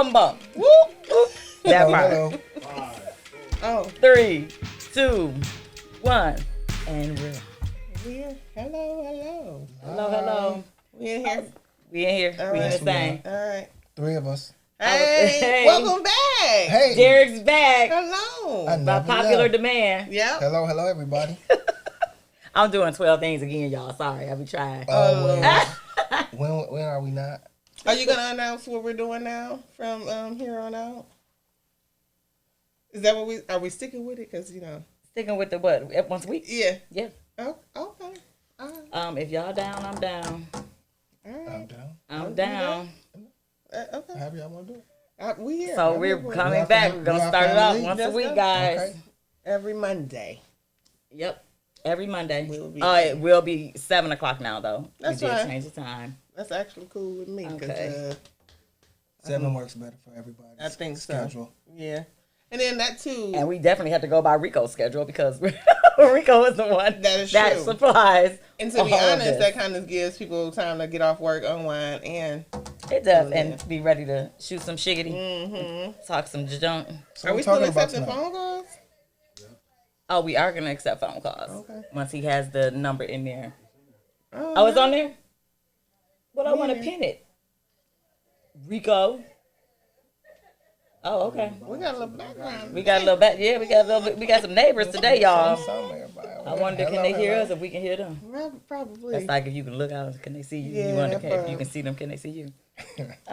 bum bum. Whoop, whoop. That part. Hello. Oh, 3, 2, 1, and we're we're hello. hello. We in here. We in here. All We in right. the thing. All right. 3 of us. Hey, Hey. welcome back. Hey. Derek's back Hello. I by never popular left. demand. Yep. Hello, everybody. I'm doing 12 things again, y'all. Sorry, I be trying. When are we not? Are you gonna announce what we're doing now from here on out? Is that what are we sticking with it? Cause Sticking with the what? Once a week? Yeah. Yeah. Oh, okay. All right. If y'all down, I'm down. All right. I'm down. I'm down. Okay. However y'all want to do it. We here. So I'm we're here for it. coming Y'all back. fam- We're gonna y'all start it off family? once a Let's week, go. guys. Okay. Every Monday. Yep. Every Monday. Will be. It will be 7 o'clock now, though. That's we did fine. change the time. That's actually cool with me. 'Cause, Okay. 7 works better for everybody. I think so. Schedule. yeah. And then that too. And we definitely have to go by Rico's schedule because Rico is the one That is that true. supplies. And to be all of honest, this. that kind of gives people time to get off work, unwind, and It does, Yeah. and be ready to shoot some shiggity, talk some junk. So are we're we still talking about accepting tonight. phone calls? Oh, we are gonna accept phone calls Okay. once he has the number in there. Oh, it's on there. Well, I want to Yeah. pin it. Rico. Oh, okay. We got a little background. We got a little back. Yeah, we got a little bit. We got some neighbors today, y'all. Somewhere, I wonder, can they hear us? If we can hear them. Well, probably. That's like if you can look out, can they see you? Yeah, You wonder, that if you can see them, can they see you?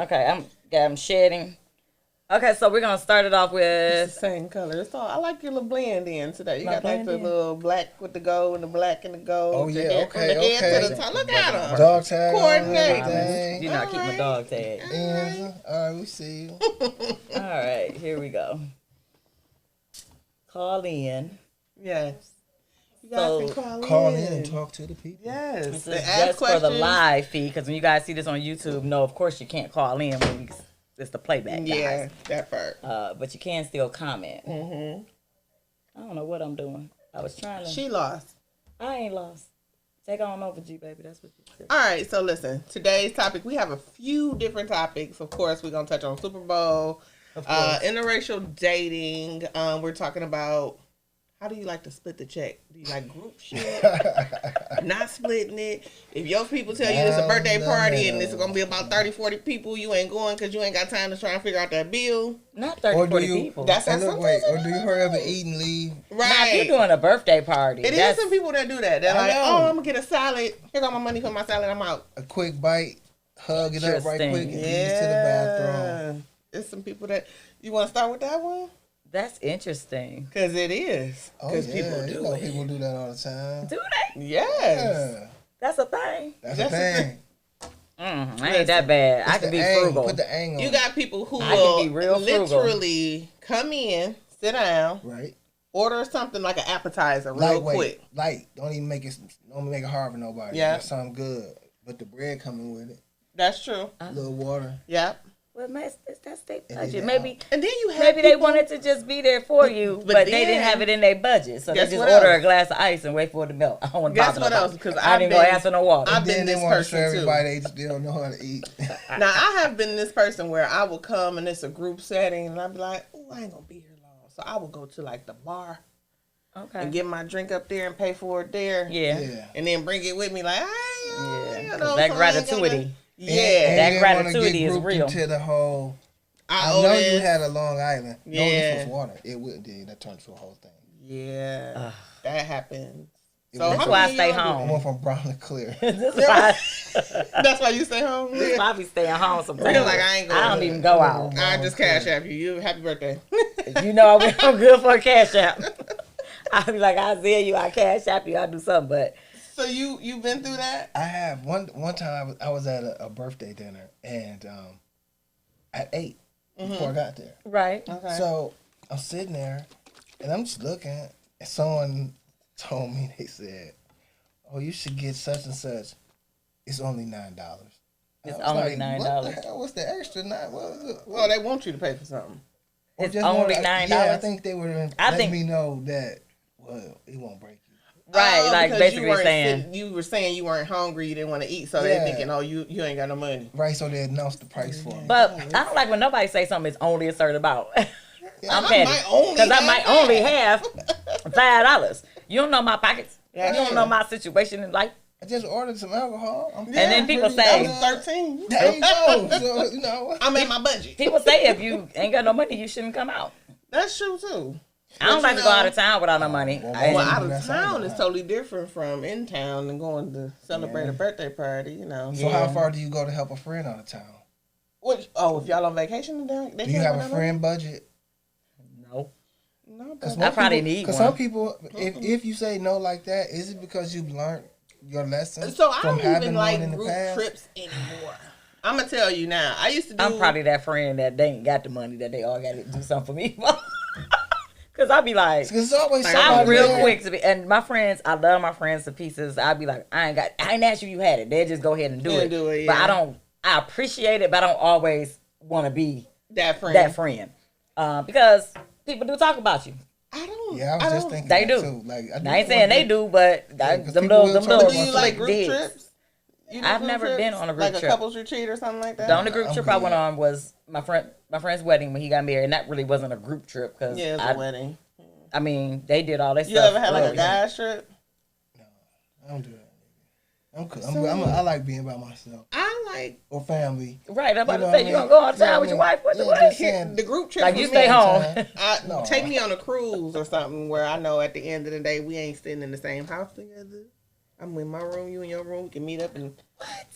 Okay, I'm shedding. Okay, so we're gonna start it off It's the with same color. So I like your little blend in today. You My got like blend the in? little black with the gold and the black and the gold. Oh, The yeah, head- from okay, the head okay. to the top. Look at them. Dog tag. on Coordinate. everything. you know, I keep my Alright. dog tag. Answer. All right, we see you. All right, here we go. Call in. Yes. You guys So, can call in. Call in and talk to the people. Yes. This And is ask just for the questions. live feed because when you guys see this on YouTube, no, of course you can't call in when it's the playback, Yeah, guys. that part. But you can still comment. Mm-hmm. I don't know what I'm doing. I was trying to. She lost. I ain't lost. Take on over, G baby. That's what you said. All right, so listen. Today's topic, we have a few different topics. Of course, we're going to touch on Super Bowl, Of course. interracial dating. We're talking about how do you like to split the check? Do you like group shit? Not splitting it. If your people tell you it's a birthday party and it's going to be about 30, 40 people, you ain't going because you ain't got time to try and figure out that bill. Not 30, Or do 40 you? people. That's And how look, wait. sometimes Or do you hurry up and eat and leave? Now, if Right. you're doing a birthday party. It is that's, some people that do that. They're I like, know. oh, I'm going to get a salad. Here got my money for my salad. I'm out. A quick bite, hug it up right Interesting. quick, and ease to the bathroom. It's some people that you want to start with that one That's interesting. because it is. Oh Because yeah, people you do know it. people do that all the time. Do they? Yes. Yeah, That's a thing. that's That's a the thing. I ain't that bad. I Put can the be ang- frugal. Put the ang on. You got people who I can will be real frugal. literally come in, sit down, right. order something like an appetizer real Lightweight, quick. light. Don't even make it hard for nobody. Yeah. Just something good, but the bread coming with it. That's true. A little water. Yep. Well, man, that's their And budget. then Maybe And then you have maybe they people- wanted to just be there for you, but they didn't then- have it in their budget, so they Guess just what order else? a glass of ice and wait for it to melt. I don't want to Guess bother what nobody. else? Because I didn't go ask for no water. I've been Then they this want to show person too. everybody they still know how to eat. Now I have been this person where I will come and it's a group setting and I'll be like, oh, I ain't gonna be here long. So I will go to like the bar Okay. and get my drink up there and pay for it there. Yeah. Yeah. And then bring it with me like, hey, Yeah. you 'Cause know, that so I ain't gratitude. gonna- Yeah. That And you didn't wanna gratitude get is grouped real. into the whole. I owe know this. you had a Long Island. No, Yeah. this was water. It would. Yeah, that turned to a whole thing. Yeah. That happens. It So was- That's how why I many stay of y'all do I home. went from brown to clear. This is why that? That's why you stay home? this is why I be staying home sometimes. You're like, I ain't going. I don't even go out. I just cash app you. You happy birthday. You know I'm good for a cash app. I be like, Isaiah, I cash app you, I do something, but So you've been through that? I have one time I was at a birthday dinner and at 8 before I got there. right. Okay. So I'm sitting there and I'm just looking and someone told me, they said, oh, you should get such and such. It's only $9. It's I was only like, $9. What the hell? What's the extra $9? What is it? Well, they want you to pay for something. Or It's just only more like- $9? Yeah, I think they were I letting think- me know that, well, it won't break you. Right, like because basically you weren't saying. you were saying you weren't hungry, you didn't want to eat, so Yeah. they're thinking, oh, you ain't got no money. Right, so they announce the price for me. But I don't like when nobody say something is only a certain amount. I'm I petty might only because I have might that. only have $5. You don't know my pockets. Yeah, You don't yeah. know my situation in life. I just ordered some alcohol. And then people pretty say- done. 13. There you go. So, you know. I'm at my budget. People say if you ain't got no money, you shouldn't come out. That's true too. I don't But like you to go know- out of town without no money. Well, I- Well, out of That's town all is right. totally different from in town and going to celebrate a birthday party. You know. So how far do you go to help a friend out of town? Which, if y'all on vacation, they Do you have a friend budget? no. No, Because but I probably need Because one. some people, if you say no like that, is it because you've learned your lesson so I from don't having even one like in the group past? trips anymore. I'm gonna tell you now. I used to do. I'm probably that friend that they ain't got the money that they all got to do something for me. Because I be like, Because it's always Like, somebody I'm real there. quick to be, and my friends, I love my friends to pieces. I'd be like, I ain't asked you had it. They just go ahead and do Yeah, it. do it, But yeah. I appreciate it, but I don't always want to be that friend. that friend. Because people do talk about you. I don't. Yeah, I was just thinking They that do. too. Like, I ain't saying they do, but Yeah, 'cause them people little, will them talk little Do you about like slick group digs. trips? You do I've group never trips? been on a group like trip. a couples retreat or something like that. The only group I'm trip I good. went on was my friend's wedding when he got married, and that really wasn't a group trip because Yeah, it's a wedding. I mean they did all their You stuff. ever had like a early. guys trip? I don't do that. I'm cool. I like being by myself I like or family. Right, I'm about You know to what say I you gonna mean? go on Yeah, I town with your mean, wife. What the yeah, what? just saying. the group trip. Like for you me, stay home. No. Take me on a cruise or something where I know at the end of the day we ain't sitting in the same house together. I'm in my room, you in your room. We can meet up and.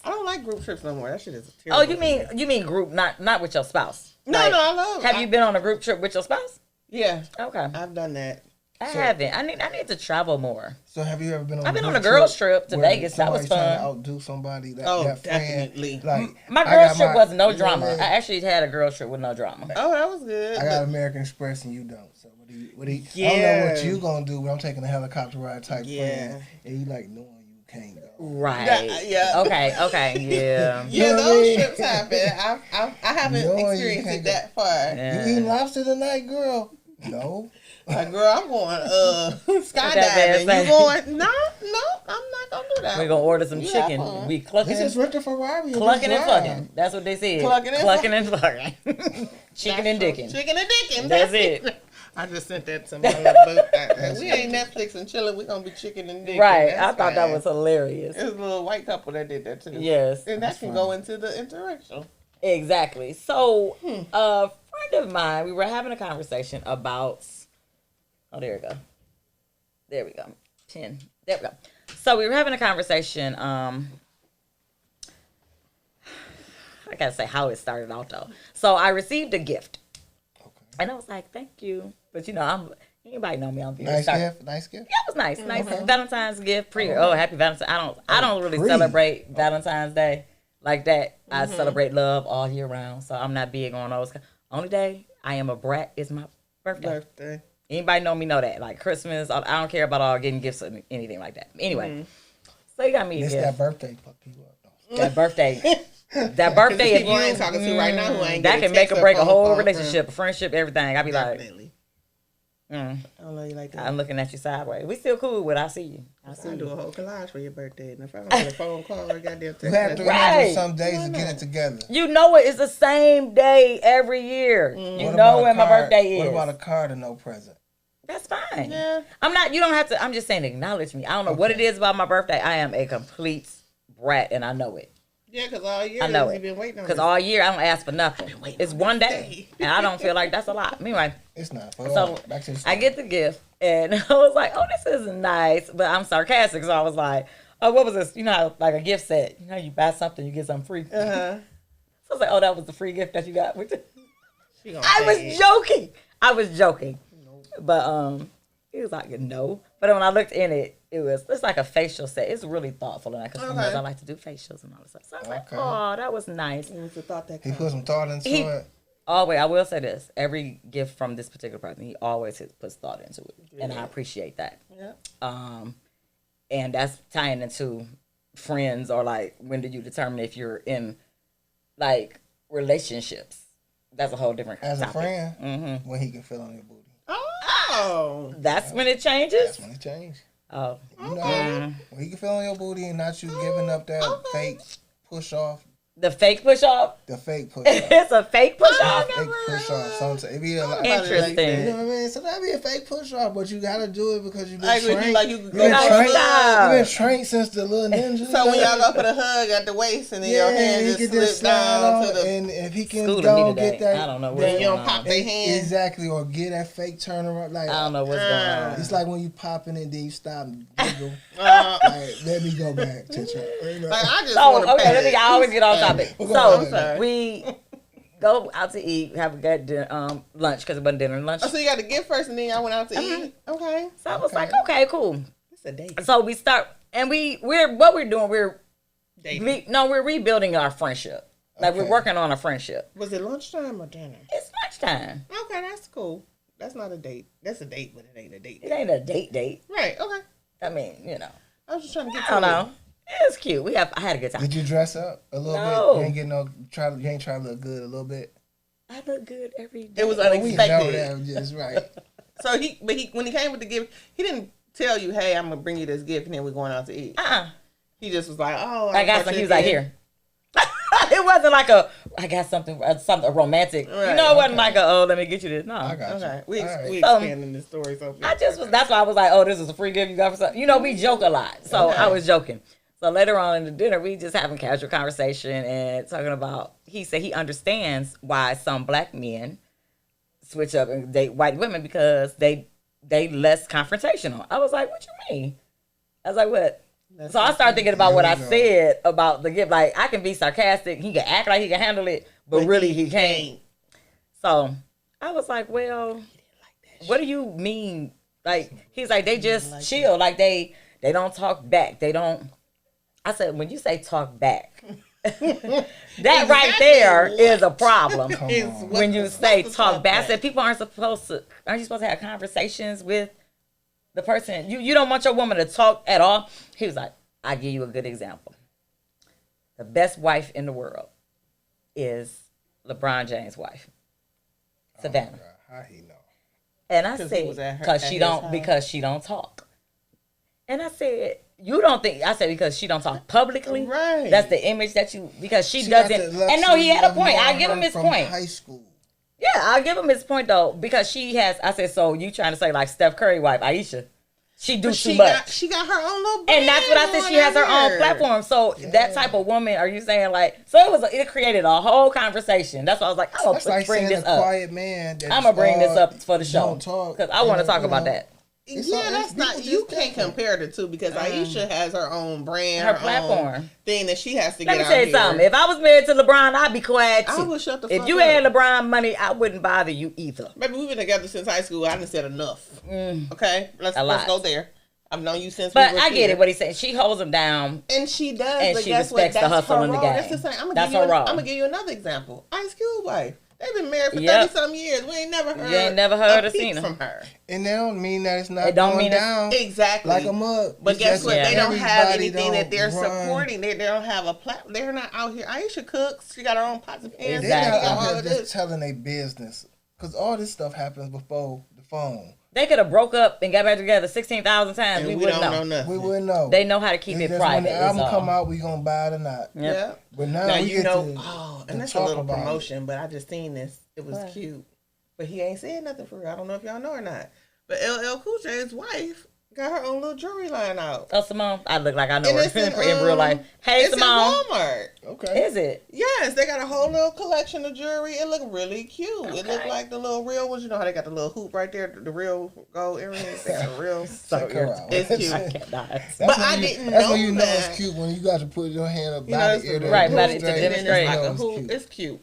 I don't like group trips no more. That shit is terrible. Oh, you mean group, not with your spouse? No, Like, no, I love. Have you been on a group trip with your spouse? Yeah, Okay, I've done that. I haven't. I need to travel more. So have you ever been on? I've been a on group a girls trip to where Vegas. That was somebody's trying to fun. outdo somebody. That, Oh, that friend, definitely. Like My I girls got trip my- was no you know drama. what I mean? I actually had a girls trip with no drama. Oh, that was good. I got American Express and you don't. So what do you? I don't know Yeah. what you gonna do when I'm taking a helicopter ride type Yeah. friend, and you like knowing you can't go. Right. Yeah. Okay. Yeah. Yeah, You know what I those mean? trips happen. I haven't No, you experienced can't it go. that far. Yeah. You eating lobster tonight, girl? No. Like, girl, I'm going that skydiving. bad You going? No, I'm not gonna do that. We're gonna order some You chicken. have fun. We clucking This is Richter Ferrari. clucking and fucking. That's what they said. Clucking and fucking. Chicken and dicking. Chicken and dicking. That's it. I just sent that to my little boot. We ain't Netflix and chilling. We gonna be chicken and dicking. Right. That's I thought that fine. was hilarious. It was a little white couple that did that too. Yes. And that That's can funny. go into the interracial. Exactly. So, a friend of mine, we were having a conversation about. Oh, there we go. There we go. 10. There we go. So we were having a conversation. I gotta say how it started out though. So I received a gift, and I was like, "Thank you," but you know, anybody know me? I'm very Nice sorry. gift. Nice gift. Yeah, it was nice. Nice Valentine's gift. Happy Valentine's. I don't really Pre. celebrate Valentine's Day like that. I celebrate love all year round, so I'm not big on those. Only day I am a brat is my birthday. Anybody know me know that. Like Christmas, I don't care about all getting gifts or anything like that. Anyway, so you got me a It's gift. that birthday fuck you up. though. That birthday. That birthday, if People I ain't you talking to right now who ain't that getting can make text or break a phone whole call. relationship, a friendship, everything. I'd be like, Definitely. mm, I don't know you like that. I'm looking at you sideways. We still cool, but I see you. I see I do you. a whole collage for your birthday, and if I don't get a phone call or a goddamn You text have message, 300 some days Why to get not? it together. You know it is the same day every year. You What know about a when my card- birthday What is. about a card and no present? That's fine. Yeah. I'm not. You don't have to. I'm just saying, acknowledge me. I don't know what it is about my birthday. I am a complete brat, and I know it. Yeah, because all year I know you've it. been waiting on Because this. all year I don't ask for nothing. It's one day, and I don't feel like that's a lot. Anyway, It's not. But so back to the I get the gift, and I was like, "Oh, this is nice," but I'm sarcastic, so I was like, "Oh, what was this? You know, how, like a gift set. You know, you buy something, you get something free." Uh-huh. So I was like, "Oh, that was the free gift that you got." She gonna I say was it. joking. I was joking, but he was like, "No." But when I looked in it, it's like a facial set. It's really thoughtful, and because Okay. I like to do facials and all this stuff. So I was like, Okay. "Oh, that was nice." It was the thought that He counts. put some thought into He- it. Always, I will say this: every gift from this particular person, he always puts thought into it, and I appreciate that. Yeah. And that's tying into friends, or like, when do you determine if you're in like relationships? That's a whole different As a topic. friend, when he can feel on your booty. Oh. That's when it changes. That's when it changed. Oh, You know, when you can feel on your booty and not you giving up that fake push off. the fake push off. The fake push off. It's a fake push off. Fake push off. Sometimes it be a lot. Interesting. You know what I mean? So that be a fake push off, but you gotta do it because you've been Like, trained. like you You've go been for trained. Stop. You've been trained since the little ninja. So when y'all go for the hug at the waist and then your hand he just can slips down to the, and if he can School to go me today. get that, I don't know what's then you going don't pop on. their hand. exactly, or get that fake turnaround. Like I don't know what's going on. it's like when you popping it, then you stop and giggle. Like, Let me go back to try. I just So want to okay, let me. I always get off topic. I'm So sorry. we go out to eat, have a good lunch because it wasn't dinner and lunch. Oh, so you got to get first and then y'all went out to eat? Okay. So I was like, okay, cool. It's a date. So we start, and we're what we're doing. Dating. We're rebuilding our friendship. Like we're Okay. working on a friendship. Was it lunchtime or dinner? It's lunchtime. Okay, that's cool. That's not a date. That's a date, but it ain't a date. It ain't a date. Right, okay. I mean, you know, I was just trying to get I to don't it. know. It's cute. I had a good time. Did you dress up a little No. bit? You ain't get no. You ain't try to look good a little bit. I look good every day. It was We know unexpected. that was just right. So when he came with the gift, he didn't tell you, "Hey, I'm gonna bring you this gift, and then we're going out to eat." He just was like, "Oh, I got something. He was like, here. It wasn't like I got something romantic. Right, You know, it wasn't like let me get you this. No. I got Okay, you. we All right. expanding this story so fast. That's why I was like, oh, this is a free gift you got for something. You know, we joke a lot. So Okay. I was joking. So later on in the dinner, we just having casual conversation and talking about, he said he understands why some black men switch up and date white women because they less confrontational. I was like, what you mean? I was like, what? So I started thinking about what I said about the gift. Like, I can be sarcastic. He can act like he can handle it, but really he can't. So I was like, well, what do you mean? Like, he's like, they just chill. Like, they don't talk back. They don't. I said, when you say talk back, that right there is a problem. When you say talk back, I said, people aren't you supposed to have conversations with the person? You don't want your woman to talk at all? He was like, I'll give you a good example. The best wife in the world is LeBron James' wife, Savannah. Oh, God, how he know? And I 'Cause he was said, at because she don't talk. And I said, you don't think? I said because she don't talk publicly. Right. That's the image that you, because she got doesn't. the And no, he had a luxury point. of I'll give him knowing his from point. High school. Yeah, I'll give him his point though, because she has. I said, so you trying to say like Steph Curry wife Aisha? She do too much. She got her own little. And that's what I said. She has her own platform. So that type of woman, are you saying like? So it created a whole conversation. That's why I was like, I'm That's gonna like bring saying this a up. quiet man. I'm gonna bring this up for the show don't talk. because I want to talk You about know, that. Yeah, that's not. people You just can't different. compare the two because Aisha has her own brand, Her her platform. own thing that she has to Let get me out tell you here. something. If I was married to LeBron, I'd be quiet too. I would shut the If fuck you up. had LeBron money, I wouldn't bother you either. Maybe we've been together since high school. I done said enough. Okay, let's lot. go there. I've known you since. But we were I get kids. it. What he's saying, she holds him down. And she does, And but she guess what? respects the That's hustle her in the role. That's game. the same. I'm That's gonna her role. give you another example. Ice Cube wife. They've been married for Yep. 30-some years. We ain't never heard. You ain't never heard a or seen peep her. from her. And that don't mean that it's not It don't going mean it's- down Exactly. like a mug. But It's guess just what? that They don't have everybody anything that they're don't run. supporting. They don't have a platform. They're not out here. Aisha cooks. She got her own pots and pans. They Exactly. not She got out all here of just this. telling their business. Because all this stuff happens before the phone. They could have broke up and got back together 16,000 times. And We we wouldn't don't know. know nothing. We wouldn't know. They know how to keep It's it just private. when the album is all. come out, we gonna buy it or not. Yep. Yeah. But now, Now we you get know. to, Oh, to and that's a talk little about it. promotion. But I just seen this. It was What? cute. But he ain't saying nothing for real. I don't know if y'all know or not. But LL Cool J's wife got her own little jewelry line out. Oh, Simone, I look like I know And her it's in, in real life. Hey, it's Simone, in Walmart. Okay. is it? Yes, they got a whole little collection of jewelry. It looked really cute. It looked Okay. like the little real ones. You know how they got the little hoop right there, the real gold earrings. They got a real. Check her out. It's cute. I cannot. That's But when I you- didn't That's know when you know that. it's cute when you got to put your hand up You know, by it's the ear. the right, hoop but it's to and then demonstrate. It's like a It's hoop. cute. It's cute.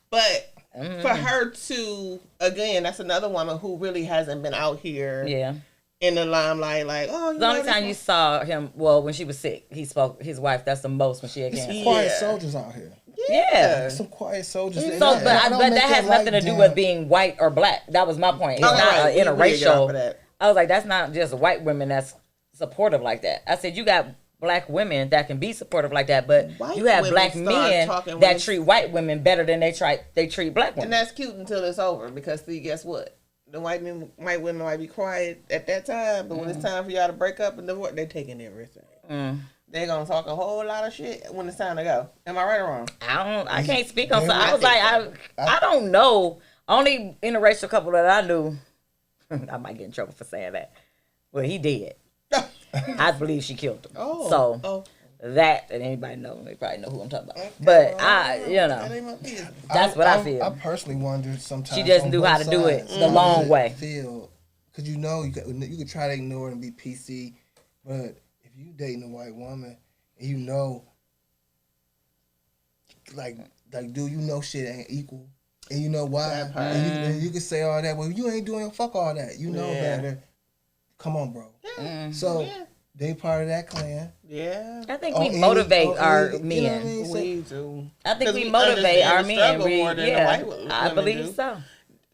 But for her to, again, that's another woman who really hasn't been out here Yeah. in the limelight. Like, oh, you The only know, time you saw him, well, when she was sick, he spoke. His wife. That's the most when she had cancer. Yeah. Quiet soldiers out here. Yeah. Some quiet soldiers. So, And but I don't that make has like nothing to do them. with being white or black. That was my point. It's Okay, not right. an We get off of interracial. that. I was like, that's not just white women that's supportive like that. I said, you got black women that can be supportive like that, but White you have women black start men talking that when- treat white women better than they treat black women. And that's cute until it's over because, see, guess what? the white women might be quiet at that time, but when it's time for y'all to break up and divorce, they taking everything. They're gonna talk a whole lot of shit when it's time to go. Am I right or wrong? I can't speak on. So I was like, I don't know. Only interracial couple that I knew, I might get in trouble for saying that. Well, he did. I believe she killed him. That, and anybody know, they probably know who I'm talking about. Okay, but that's what I feel. I personally wonder sometimes. She just knew how to do it the long way. Because you could try to ignore it and be PC, but if you dating a white woman and you know, like, dude, you know shit ain't equal, and you know why, and you can say all that. Well, you ain't doing fuck all that. You know better. Come on, bro. So. They part of that clan. Yeah. I think we motivate our men. You know we do. I think we motivate our men. I believe so.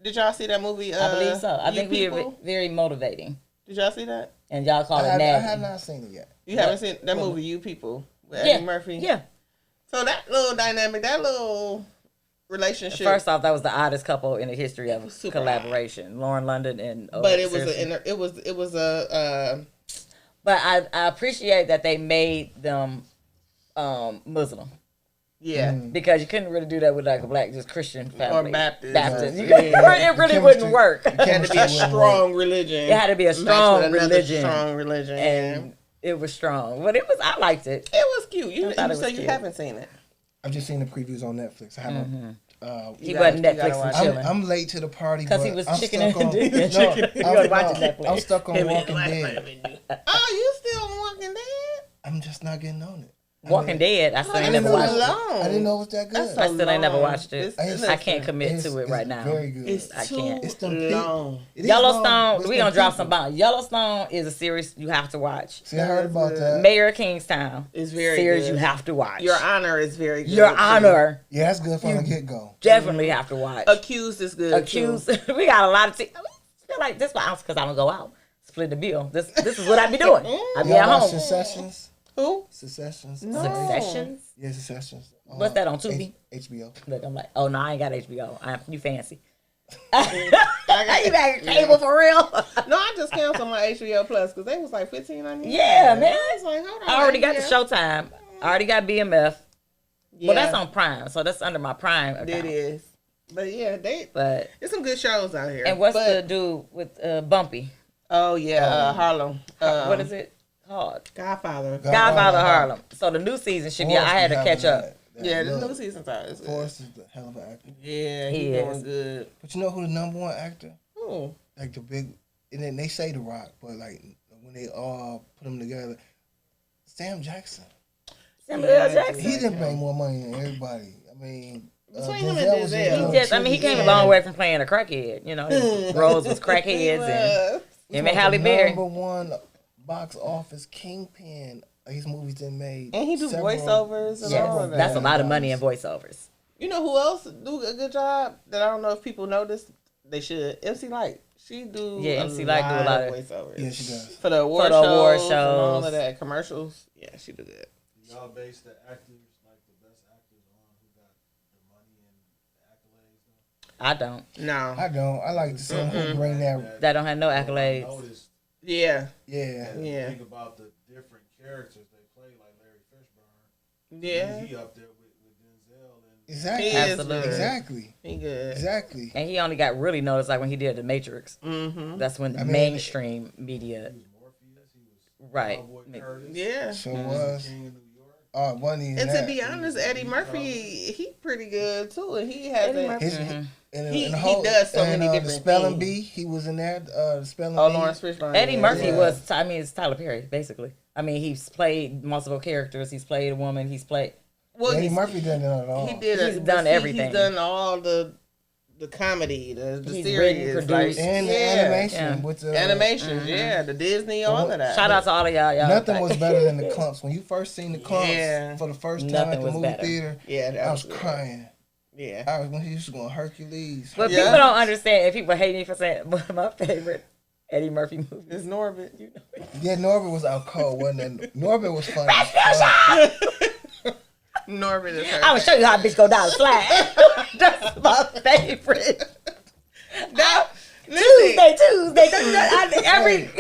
Did y'all see that movie? I believe so. I think we're very motivating. Did y'all see that? And y'all call it nagging. I have not seen it yet. You haven't seen that movie, You People, with Eddie Murphy? Yeah. So that little dynamic, that little relationship. First off, that was the oddest couple in the history of collaboration. Lauren London and but it was a But I appreciate that they made them Muslim. Yeah. Because you couldn't really do that with like a black, just Christian family. Or Baptist. It really wouldn't work. It had to be a strong religion. It had to be a strong religion. Strong religion. And it was strong. But I liked it. It was cute. You haven't seen it. I've just seen the previews on Netflix. I haven't. He wasn't Netflix and chilling. I'm late to the party because he was chicken and chicken. I'm watching Netflix. I'm stuck on Walking Dead. Oh, you still on Walking Dead? I'm just not getting on it. Walking Dead, I still ain't never watched it. I didn't know it was that good. I still ain't never watched it. I can't commit to it right now. Very good. I can't. It's long. Yellowstone, we're going to drop some bombs. Yellowstone is a series you have to watch. See, I heard about that. Mayor of Kingstown is very series good. You have to watch. Your Honor is very good. Your Honor. Yeah, that's good from the get-go. Definitely have to watch. Accused is good. Accused. We got a lot of... I feel like this one, because I don't go out. Split the bill. This is what I be doing. I be at home. Successions. Who? Successions. No. Successions? Yeah, Successions. What's that on Tubi? HBO. Look, I'm like, oh no, I ain't got HBO. You fancy. You got cable for real? No, I just canceled my HBO Plus because they was like $15.99. Yeah, man. I was like, hold on. I already got the Showtime. I already got BMF. Yeah. Well, that's on Prime, so that's under my Prime account. It is. But yeah, there's some good shows out here. And what's the dude with Bumpy? Oh yeah, Harlem. What is it called? Godfather Harlem. So the new season should be. I had to catch up. Yeah, the new season's out. Forrest is the hell of an actor. Yeah, he doing good. But you know who the number one actor? Who? Like the big, and then they say The Rock, but like when they all put them together, Sam Jackson. Samuel Jackson. He didn't bring more money than everybody. I mean. Between him and Denzel. He came a long way from playing a crackhead. You know, his roles was crackheads and him and Halle Berry. Number one box office kingpin. His movies done made. And he do voiceovers and all of that. That's a lot of money in voiceovers. You know who else do a good job that I don't know if people notice? They should. MC Light. She do MC Light do a lot of voiceovers. Yeah, she does. For the award shows and all of that. Commercials. Yeah, she do good. Y'all base the actors, like the best actors, on who got the money and the accolades, though? I don't. No. I don't. I like to see who bring that. That don't have no accolades. Yeah. Think about the different characters they play, like Larry Fishburne. Yeah. He up there with Denzel. And Exactly. Absolutely. Exactly. He good. Exactly. And he only got really noticed like when he did The Matrix. Mm-hmm. That's when the mainstream media. he was Morpheus. He was Right. Cowboy Curtis. Yeah. So was. King of New York. And to be honest, Eddie Murphy, he pretty good too, and he has he does so many different the Spelling things. Bee, he was in there. The Spelling Bee. Lawrence Fishburne. Eddie Murphy was. It's Tyler Perry basically. I mean, he's played multiple characters. He's played a woman. He's played. Well, Eddie Murphy done it all. He's done everything. He's done all the comedy, the he's series, produced, and the animation with the animations, the Disney, all of that. Shout out to all of y'all. Nothing was better than the Clumps. When you first seen the Clumps for the first time at the movie theater, I was crying. Yeah, I was when he used to go Hercules. But people don't understand, and people hate me for saying one of my favorite Eddie Murphy movies is Norbit. You know? Yeah, Norbit was out cold, wasn't it? Norbit was funny. Norbit is her. I'm gonna show you how a bitch go down the slide. That's my favorite. Tuesday.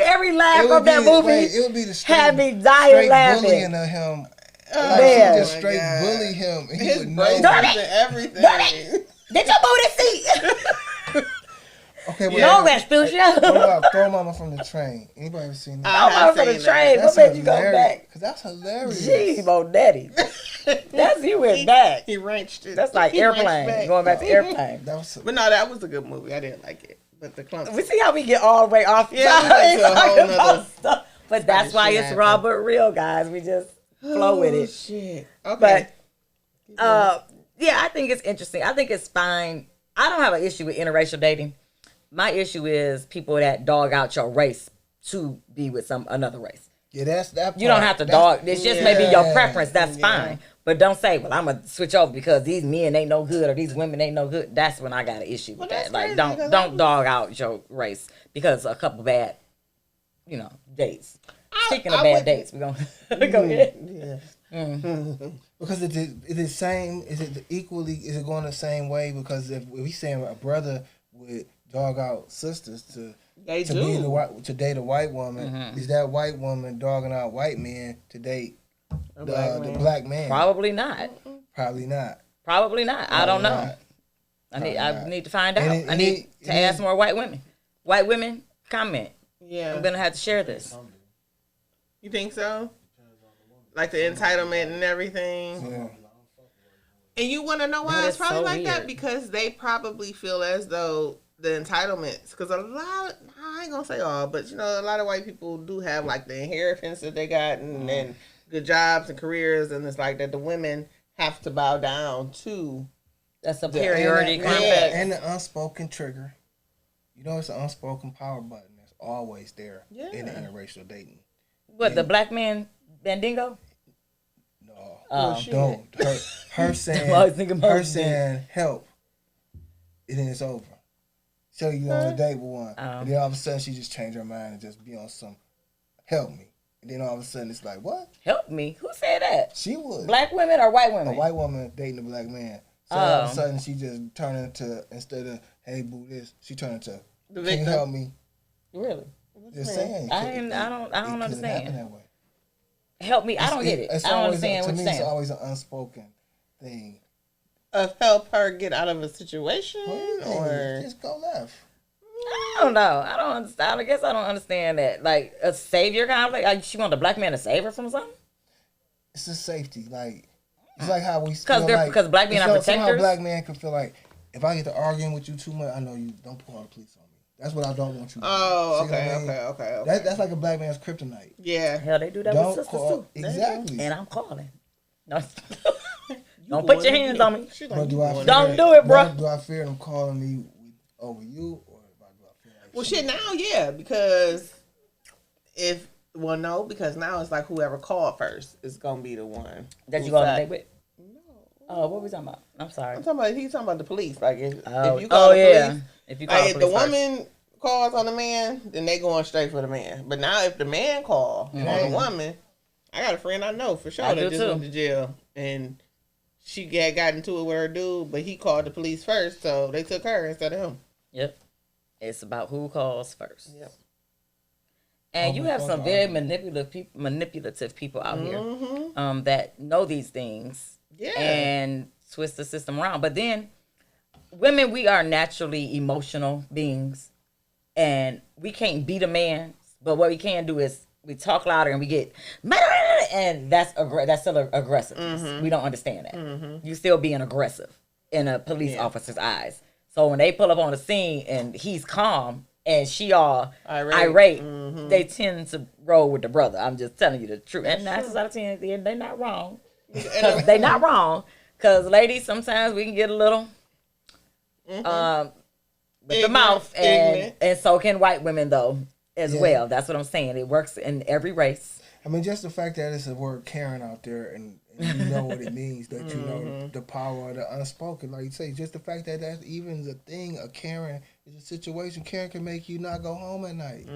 Every laugh from that movie it would be the had me dying laughing. Bullying of him. Man. She just straight bully him. And he would know. Everything. Get your booty seat. Okay, well, no rest, What about Throw Mama from the Train? Anybody ever seen that? Throw Mama from the Train. What made you go back? Because that's hilarious. Jeez, Bo Daddy. That's he went back. He wrenched it. That's like Airplane. Going back to Airplane. But no, that was a good movie. I didn't like it. But the clumps. We see how we get all the way off. Yeah, we went to a whole nother stuff. But that's why it's raw but real, guys. We just flow with it. Shit. Okay. But yeah, I think it's interesting. I think it's fine. I don't have an issue with interracial dating. My issue is people that dog out your race to be with another race. Yeah, that's that part. You don't have to dog. It's just maybe your preference. That's fine. But don't say, well, I'm going to switch over because these men ain't no good or these women ain't no good. That's when I got an issue with that. Like, don't dog out your race because a couple bad, dates. Speaking of bad dates, we're going to go ahead. Yeah. Because is it same? Is it equally? Is it going the same way? Because if we saying a brother would dog out sisters to date a white woman, is that white woman dogging out white men to date the black man? Probably not. Probably not. I don't know. I need to find out. I need to ask more white women. White women, comment. Yeah, I'm gonna have to share this. You think so? Like the entitlement and everything. Yeah. And you want to know why it's probably so like that? Because they probably feel as though the entitlements, because I ain't gonna say all, but a lot of white people do have like the inheritance that they got and good jobs and careers, and it's like that the women have to bow down to that superiority complex and the unspoken trigger. It's an unspoken power button that's always there in the interracial dating. What, the black man Bandingo? No, don't. Her saying help, and then it's over. So you on a date with one, and then all of a sudden she just changed her mind and just be on some help me. And then all of a sudden it's like, what? Help me? Who said that? She would. Black women or white women? A white woman dating a black man. So all of a sudden she just turned into, instead of hey boo this, she turned into can you help me? Really? Just saying. I don't understand. That way. Help me. I don't get it. I don't understand what you're saying. It's always an unspoken thing. Of help her get out of a situation, or just go left. I don't know. I don't understand. I guess I don't understand that. Like a savior complex. Like she want the black man to save her from something. It's a safety. Like it's like how we because black men are protectors. Somehow black man can feel like if I get to arguing with you too much, I know you don't call the police on me. That's what I don't want you to do. Oh, okay. That's like a black man's kryptonite. Yeah. Hell, they do that with sisters too. Exactly. And I'm calling. No. Don't put your hands on me. But don't do it, bro. Do I fear them calling me over you, or do I feel like? Well, shit. Now, yeah, because because now it's like whoever called first is gonna be the one that you go on a date with. No. Oh, what were we talking about? I'm sorry. He's talking about the police. Like if you call the police, if you call if the woman calls on the man, then they going straight for the man. But now if the man call on the woman, I got a friend I know for sure that just went to jail and she got into it with her dude, but he called the police first, so they took her instead of him. Yep. It's about who calls first. Yep. And you have some very manipulative people out here that know these things and twist the system around. But then women, we are naturally emotional beings and we can't beat a man, but what we can do is we talk louder and we get and that's still aggressive. We don't understand that. You still being aggressive in a police officer's eyes. So when they pull up on the scene and he's calm and she all irate, they tend to roll with the brother. I'm just telling you the truth. And 9 out of 10, they're not wrong. They're not wrong. Because ladies, sometimes we can get a little with the mouth, and so can white women though as well. That's what I'm saying. It works in every race. I mean, just the fact that it's a word Karen out there and you know what it means, that you know the power of the unspoken. Like you say, just the fact that that's even the thing, a Karen is a situation. Karen can make you not go home at night.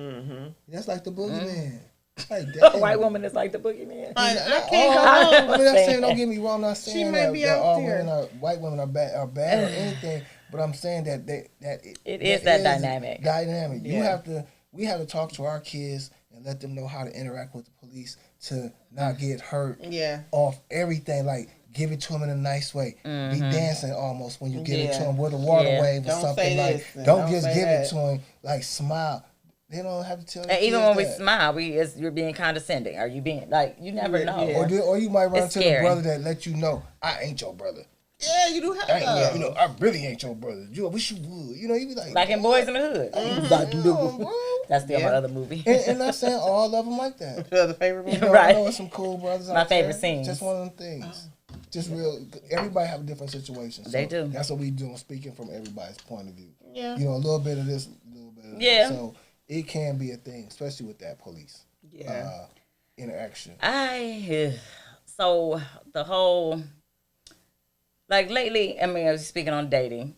That's like the boogeyman. Like, A white woman is like the boogeyman. I can't go I'm on. not saying, don't get me wrong. I'm not saying She that, might be that out all there. women white women are bad or anything. But I'm saying that It is that dynamic. Dynamic. Yeah. We have to talk to our kids and let them know how to interact with the police to not get hurt. Yeah. Off everything. Like, give it to them in a nice way. Mm-hmm. Be dancing almost when you give it to Yeah. them with a water Yeah. wave or Don't something. say Like, this and don't don't just say give that. it to them. Like, smile. They don't have to tell their And even kids when we that. smile, you're being condescending. Are you being like you never know? Yeah. Or you might run It's into scary. the brother that let you know, I ain't your brother. Yeah, you do have I ain't, I really ain't your brother. I wish you would. You be like, Like in Boys in the Hood. bro. That's still my Yeah. other movie. And not saying all of them like that. The favorite movie. Right. I know it's some cool brothers. My out there. favorite scenes. Just one of them things. Just real. Everybody have different situations. They So do. That's what we do. Speaking from everybody's point of view. Yeah. A little bit of this, a little bit of Yeah. that. So it can be a thing, especially with that police Yeah. interaction. So the whole, like lately, I mean, I was speaking on dating.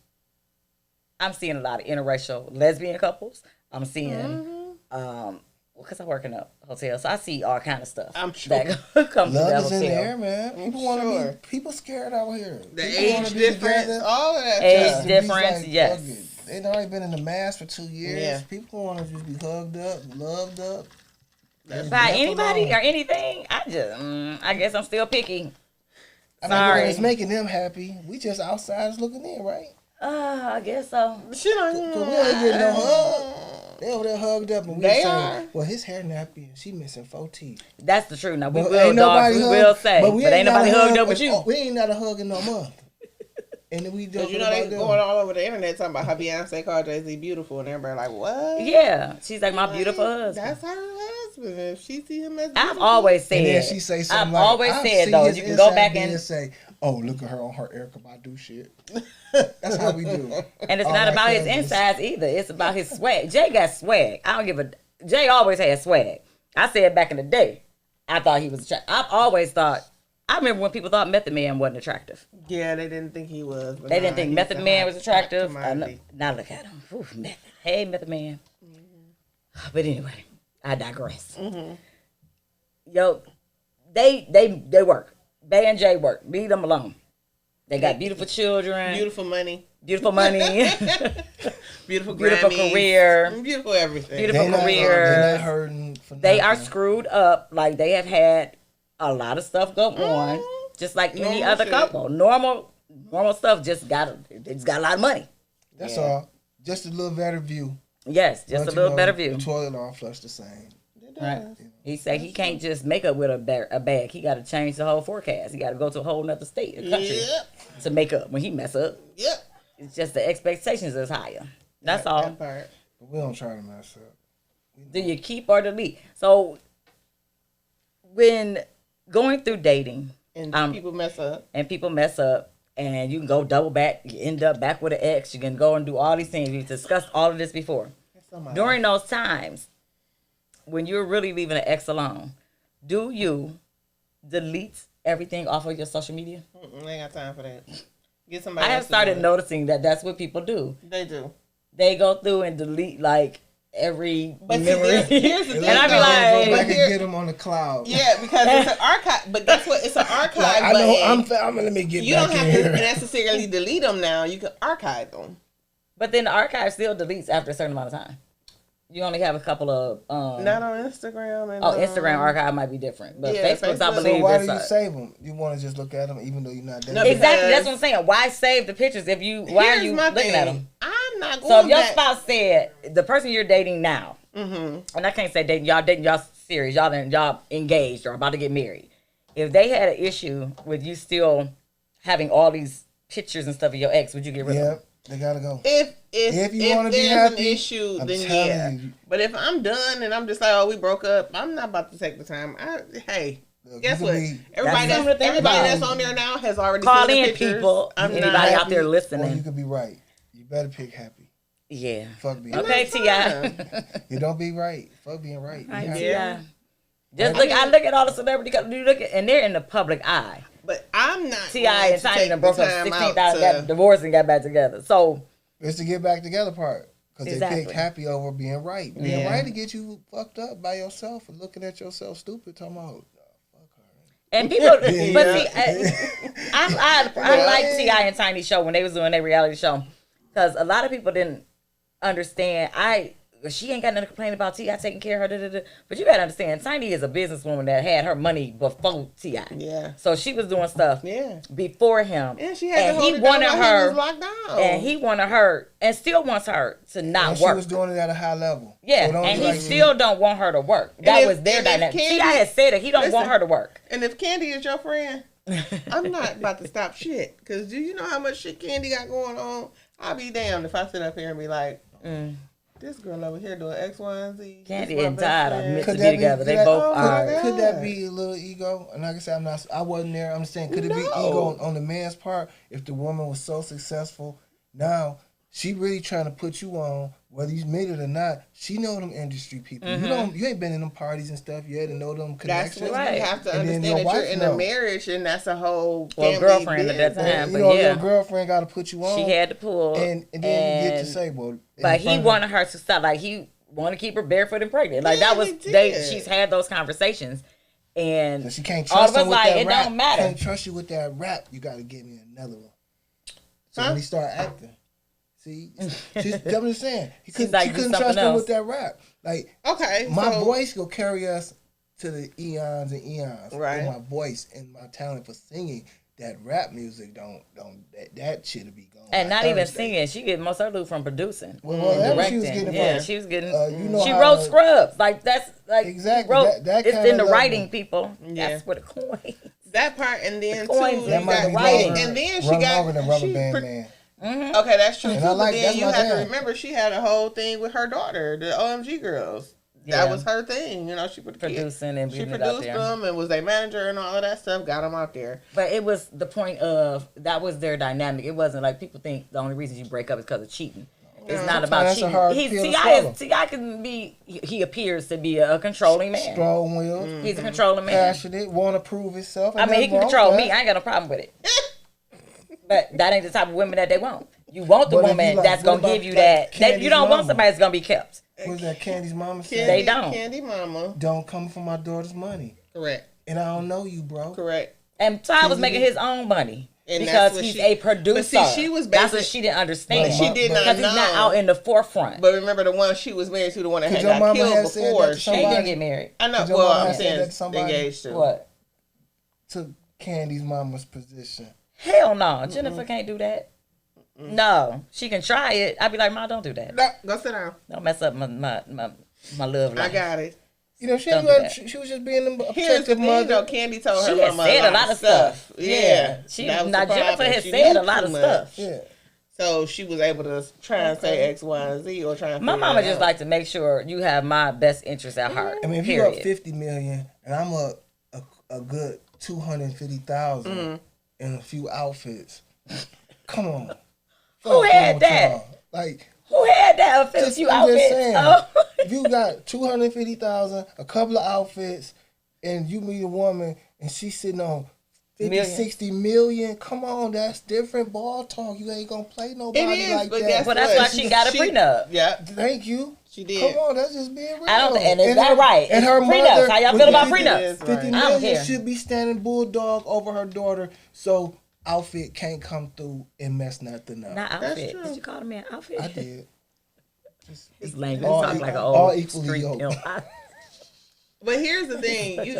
I'm seeing a lot of interracial lesbian couples. I'm seeing, because I work in a hotel, so I see all kind of stuff. I'm sure. that comes to the Love is in the hotel. air, man. People want to be. People scared out here. The People wanna age be difference, together. all of that Age stuff. difference, Like, yes. fuck it. They've already been in the mask for 2 years. Yeah. People want to just be hugged up, loved up. By Left anybody alone. or anything, I guess I'm still picky. I mean, Sorry. it's making them happy. We just outsiders looking in, right? I guess so. Shit on Cause we ain't getting no hug. They over there hugged up, and we They say, are. "Well, his hair nappy, and she missing 4 teeth." That's the truth. Now we But will, ain't dogs. nobody We hug- will say, but we ain't not nobody a hugged hug- up with you. We ain't not a hug in no month. And then we Because joking you know they about them. going all over the internet talking about how Beyonce called Jay-Z beautiful, and everybody like, what? Yeah, she's like my beautiful husband. That's her husband. If she see him as I've beautiful, always And then said. she say something I've like, always "I said see though, his you can go inside back being and say, oh, look at her on her Erykah Badu shit." That's how we do. and it's all not that about his cousins. insides either. It's about his swag. Jay got swag. I don't give a. Jay always had swag. I said back in the day, I thought he was attractive. I've always thought. I remember when people thought Method Man wasn't attractive. yeah, they didn't think he was. But They didn't think he's Method a Man hot- was attractive. hot I know, commodity. now look at him. Ooh, Method. Hey, Method Man. But anyway, I digress. Yo, they work. Bay and Jay work. Leave them alone. They got beautiful children, Beautiful money, beautiful money, beautiful beautiful Grammys, career. beautiful everything. Beautiful They're career. not hurting for They are nothing. screwed up. Like they have had a lot of stuff go on, just like any Normal other shit. couple. Normal stuff. They just got a lot of money. That's Yeah. all. Just a little better view. Yes, just But a little better The view. toilet all flushed the same. Right. He said he can't just make up with a bag. He got to change the whole forecast. He got to go to a whole nother state, a country, Yep. to make up. When he mess up, Yep. it's just the expectations is higher. That's all. That part. But we don't try to mess up. Do you keep or delete? So when going through dating And people mess up. and people mess up, and you can go double back, you end up back with an ex, you can go and do all these things. We've discussed all of this before. During those times, when you're really leaving an ex alone, do you delete everything off of your social media? I ain't got time for that. Get somebody. I have else to do started it. noticing that that's what people do. They do. They go through and delete like every But see, memory. here's the And thing, I be though. Go like, back here- and get them on the cloud. Yeah, because it's an archive. But guess what? It's an archive. Like, I know. button. I'm let me get You back don't in have to here. necessarily delete them now. You can archive them. but then the archive still deletes after a certain amount of time. You only have a couple of Not on Instagram. And, Instagram archive might be different, but Yeah, Facebook's I Facebook. So believe why it's do you save them? You want to just look at them even though you're not there. No, exactly. That's because- what I'm saying. Why save the pictures if you? Why are Here's you my looking thing. at them? I'm not going So if your back. spouse said the person you're dating now, Mm-hmm. and I can't say dating y'all serious, y'all engaged or about to get married. If they had an issue with you still having all these pictures and stuff of your ex, would you get rid of Yeah, them? they gotta go. If you wanna be there's happy, an issue, I'm then telling yeah. you. But if I'm done and I'm just like, oh, we broke up, I'm not about to take the time. Hey, Look, guess you what? could be- Everybody That's something to think everybody about. that's on there now has already Call seen the in, pictures. people. I'm Anybody not out there Or you listening? could be right. You better pick happy. Yeah. Fuck being Okay, right. Ti. You don't be right. Fuck being right. Be happy. Yeah. Just look. I look at all the celebrity couples. You look at, and they're in the public eye. But I'm not. Ti and Tiny done broke up 16,000, 16,000, got divorced and got back together. So It's to get back together part. Because they picked happy over being right. Being right to get you fucked up by yourself and looking at yourself stupid, talking about, fuck her. And people, but see, I like T.I. and Tiny show when they was doing their reality show. Because a lot of people didn't understand. She ain't got nothing to complain about T.I. taking care of her. But you gotta understand, Tiny is a businesswoman that had her money before T.I. Yeah. So she was doing stuff before him. And she had to hold he wanted her he was locked down. And he wanted her and still wants her to not and work. She was doing it at a high level. Yeah, so and he still don't want her to work. That was their dynamic. T.I. had said that he don't want her to work. And if Candy is your friend, I'm not about to stop shit. Because do you know how much shit Candy got going on? I'll be damned if I sit up here and be like, this girl over here doing X, Y, and Z. Candy and Todd are meant to be together. They both are. Could that be a little ego? And like I said, I wasn't there. I'm saying, could it be ego on the man's part if the woman was so successful? Now she really trying to put you on, whether you made it or not. She know them industry people. You ain't been in them parties and stuff yet to know them connections. That's right. You have to understand that you're in a marriage and that's a whole girlfriend at that time. But your girlfriend got to put you on. She had to pull, and then you get to say, well. But he wanted her to stop. Like he wanted to keep her barefoot and pregnant. Like that was she's had those conversations, and so she can't trust him with that it rap. don't matter. Can't trust you with that rap. You got to give me another one. So when he start acting. See, I'm just saying. She couldn't trust him with that rap. Like, my voice will carry us to the eons and eons. Right. And my voice and my talent for singing, that rap music that shit'll be gone. And not even singing. She get most of her loot from producing. Well, directing. She was getting she was getting. she wrote Scrubs. Like that's like exactly. It's in the writing, people. Yeah. That's what the coin. That part, and then too, that might be writing. And then she got longer than Rubber Band Man. Mm-hmm. Okay, that's true. And too, but then you have to remember she had a whole thing with her daughter, the OMG girls. That was her thing. You know, she put producing and she produced them and was their manager and all of that stuff. Got them out there. But it was the point of that was their dynamic. It wasn't like people think the only reason you break up is because of cheating. It's not about cheating. T.I. can be. He appears to be a controlling man. Strong-willed. He's a controlling man. Passionate. Want to prove himself. I mean, he can control me. I ain't got no problem with it. But that ain't the type of women that they want. You want the woman that's gonna give you that. You don't want somebody that's gonna be kept. What's that Candy's mama said? They don't. Candy mama. Don't come from my daughter's money. Correct. And I don't know you, bro. Correct. And Ty was making his own money. And because he's a producer. But see, she was that's what she didn't understand. She did not know. Because he's not out in the forefront. But remember the one she was married to, the one that had got killed before. She didn't get married. I know. Well, I'm saying engaged to. What? Took Candy's mama's position. Hell no. Jennifer can't do that. No. She can try it. I'd be like, Mom, don't do that. No, go sit down. Don't mess up my love life. I got it. You know, she was just being a protective mother. Though, Candy told her mama said a lot of stuff. Yeah. Jennifer has said a lot of stuff. Yeah. So she was able to try and say X, Y, and Z or try and my mama just like to make sure you have my best interest at heart. I mean, if you got $50 million and I'm a good 250,000 in a few outfits, come on. Who had that? Like, who had that? A few outfits. Just saying, if you got 250,000, a couple of outfits, and you meet a woman and she's sitting on 60 million, come on, that's different ball talk. You ain't gonna play nobody like that. Well, that's why she got a prenup. Yeah. Thank you. She did. Come on, that's just being real. I don't think, and is that right? And her prenups. How y'all feel about prenups? 50 million should be standing bulldog over her daughter, so outfit can't come through and mess nothing up. Not outfit. Did you call the man outfit? I did. His language talk like an old street. But here's the thing: you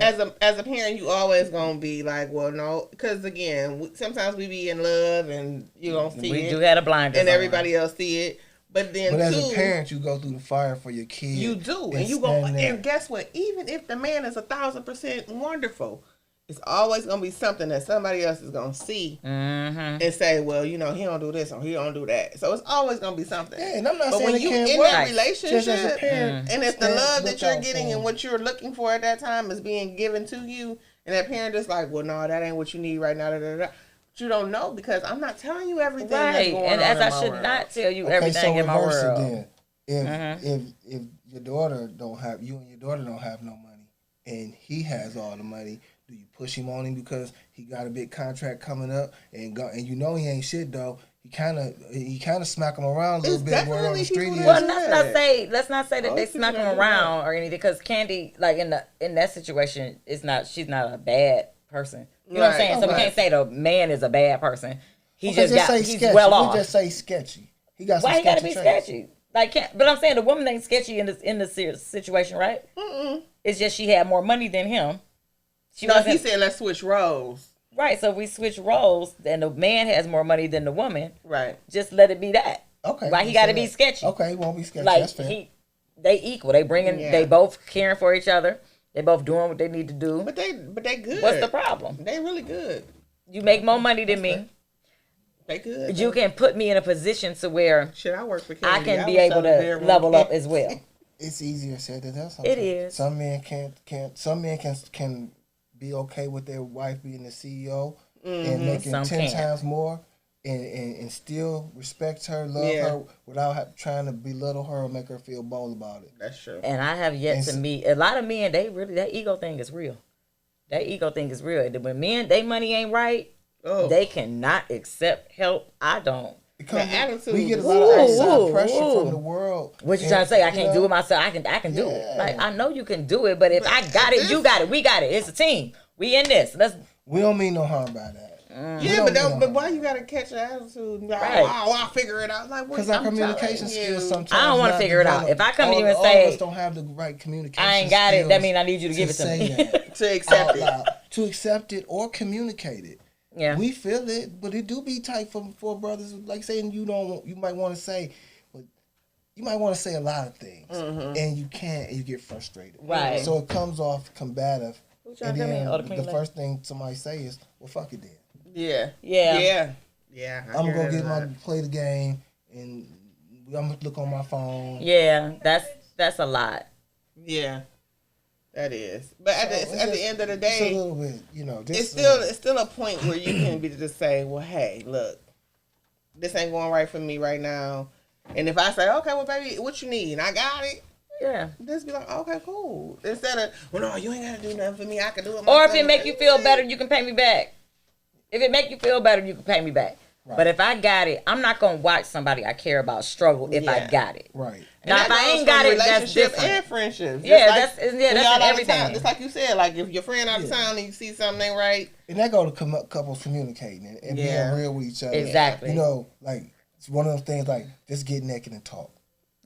as a parent, you always gonna be like, well, no, because again, sometimes we be in love and you don't see it. We do have a blind, and everybody else see it. But then, as a parent, you go through the fire for your kid. You do, and you go. And guess what? Even if the man is 1,000% wonderful, it's always gonna be something that somebody else is gonna see and say, well, you know, he don't do this or he don't do that. So it's always gonna be something. Yeah, and I'm not but saying when you in work. that relationship, just as a parent, and if the love that you're getting and what you're looking for at that time is being given to you, and that parent is like, well, no, that ain't what you need right now. But you don't know because I'm not telling you everything that's going and on as I should not tell you everything in my world. Then. If your daughter don't have you and your daughter don't have no money, and he has all the money. Do you push him on him because he got a big contract coming up and you know he ain't shit though? he kind of smack him around a little bit. Word on the street. Well, let's not say that they smack him around or anything, because Candy, like in that situation, she's not a bad person. You know what I'm saying? So we can't say the man is a bad person. He's well off. We just say sketchy. He got some Why he got to be traits. sketchy? But I'm saying the woman ain't sketchy in the situation, right? Mm-mm. It's just she had more money than him. He said let's switch roles. Right, so we switch roles, and the man has more money than the woman. Right. Just let it be that. Okay. Why he got to be sketchy? Okay, he won't be sketchy. Like that's fair. they equal. They they both caring for each other. They both doing what they need to do. But they good. What's the problem? They really good. You make more money than me. They good. You can put me in a position to where I work for Candy. I can be able to level up as well. It's easier said than done. It is. Some men can't. Some men can be okay with their wife being the CEO and making 10 times more, and still respect her, love her without trying to belittle her or make her feel bold about it. That's true. And I have yet to meet a lot of men. That ego thing is real. That ego thing is real. When men, they money ain't right, they cannot accept help. I don't. Because we get a lot of outside pressure from the world. What you trying to say? I can't do it myself. I can do it. Like, I know you can do it, but if I got it, you got it. We got it. It's a team. We in this. We don't mean no harm by that. Yeah, but why you gotta catch an attitude? Like, right. I'll figure it out. Like, because our communication skills sometimes. I don't want to figure it out. If I come to you and say, all of us don't have the right communication. I ain't got it. That means I need you to give it to me. To accept it. To accept it or communicate it. Yeah, we feel it, but it do be tight for brothers. Like saying you might want to say, but you might want to say a lot of things, and you can't, and you get frustrated. Right. So it comes off combative, and then the first thing somebody say is, "Well, fuck it then." Yeah. I'm gonna get play the game, and I'm gonna look on my phone. Yeah, that's a lot. Yeah. That is, but at the end of the day, it's a little bit, it's still a point where you can be just say, well, hey, look, this ain't going right for me right now, and if I say, okay, well, baby, what you need, and I got it, just be like, okay, cool, instead of, well, no, you ain't gotta do nothing for me, I can do it myself. Or if it make you feel better, you can pay me back. If it make you feel better, you can pay me back. Right. But if I got it, I'm not gonna watch somebody I care about struggle if I got it. Right. Now, if I ain't got it, that's different. And friendships. That's everything. Just like you said, like if your friend out of town and you see something ain't right. And that go to couples communicating and being real with each other. Exactly. Like it's one of those things like just get naked and talk.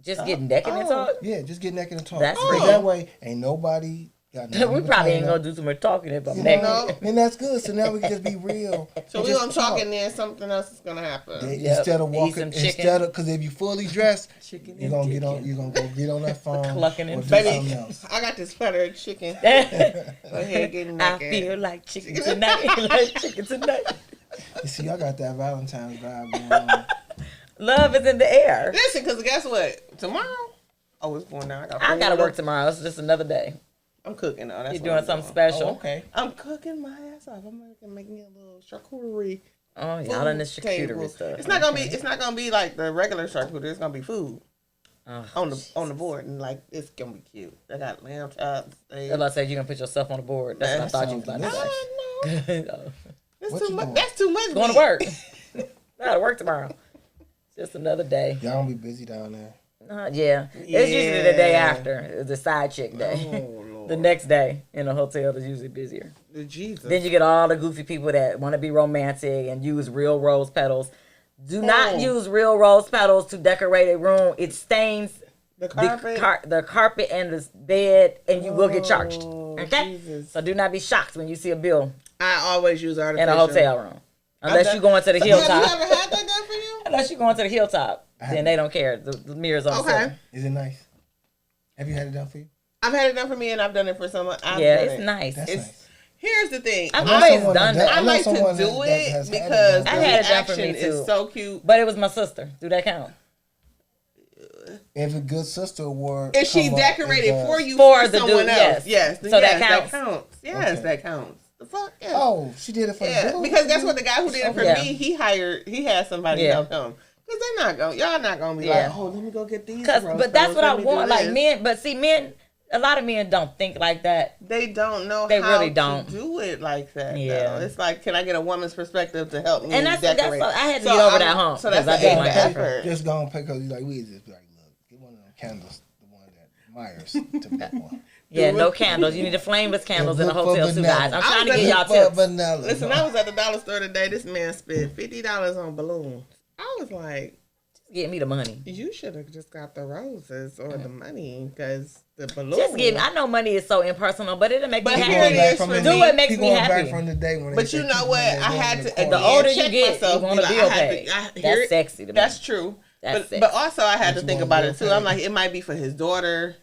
Just get naked and talk? Yeah, just get naked and talk. That's real. That way, ain't nobody got nothing. We probably ain't gonna do too much talking if I'm naked. And that's good. So now we can just be real. So we gonna talk and then something else is gonna happen. Instead of walking, because if you fully dressed, you're gonna go get on that phone. Clucking and baby, I got this platter of chicken. Go ahead, get naked. I feel like chicken tonight. You see, I got that Valentine's vibe going on. Love is in the air. Listen, because guess what? Tomorrow, it's going down. I gotta work tomorrow. It's just another day. I'm cooking though. You're doing something special. Oh, okay. I'm cooking my ass off. I'm gonna make me a little charcuterie. Oh, y'all in this charcuterie stuff. It's not gonna be like the regular charcuterie. It's gonna be food on the board, and like it's gonna be cute. I got lamb chops. I was about to say you gonna put yourself on the board. That's what I thought you was about to say. No. That's too much. That's too much. Going to work. I gotta work tomorrow. Just another day. Y'all gonna be busy down there. Yeah. It's usually the day after. It's the side chick day. Oh, the next day in a hotel is usually busier. Jesus. Then you get all the goofy people that want to be romantic and use real rose petals. Do not use real rose petals to decorate a room. It stains the carpet and the bed, and you will get charged. Okay? Jesus. So do not be shocked when you see a bill. I always use artificial. In a hotel room. Unless you go into the hilltop. Have you ever had that done for you? Unless you go into the hilltop. Then they don't care. The mirror's on the side. Is it nice? Have you had it done for you? I've had it done for me, and I've done it for someone. It's nice. That's nice. Here's the thing. I've always done that. I like to do it because I had it done for me too. Is so cute. But it was my sister. Do that count? If a good sister wore, if she decorated for you for someone else, yes. So that counts. Yes, that counts. The fuck? Yeah. Oh, she did it for you. Because that's what the guy who did it for me. He had somebody help him. Because y'all not gonna be like, oh, let me go get these. But that's what I want. Like men, but see, men, a lot of men don't think like that. They don't know They how really don't. to do it like that. Yeah. Though. It's like, can I get a woman's perspective to help me And that's decorate? I had to get over that hump. So that's 'cause I the did my effort. Just go and pick up. Like we just be like, look, get one of them candles, the one that Myers to pick one. Yeah, no candles. You need the flameless candles in the look for hotel too, vanilla. guys. I'm trying to I get y'all Look for tips. vanilla. Listen, I was at the dollar store today. This man spent $50 on balloons. I was like, Get me the money. you should have just got the roses or the money because the balloons. Just give me. I know money is so impersonal, but it'll make me But happy. here it is for Do me. what makes He me going happy. back from the day when they But said you know keep what? them in I had the to. corner. The again, older you check get, myself, you want be a like, bill I had paid. to- I- That's here- sexy to me. That's true. That's But sexy. also I had What to you think want, about bill it too. I'm paid? like, it might be for his daughter,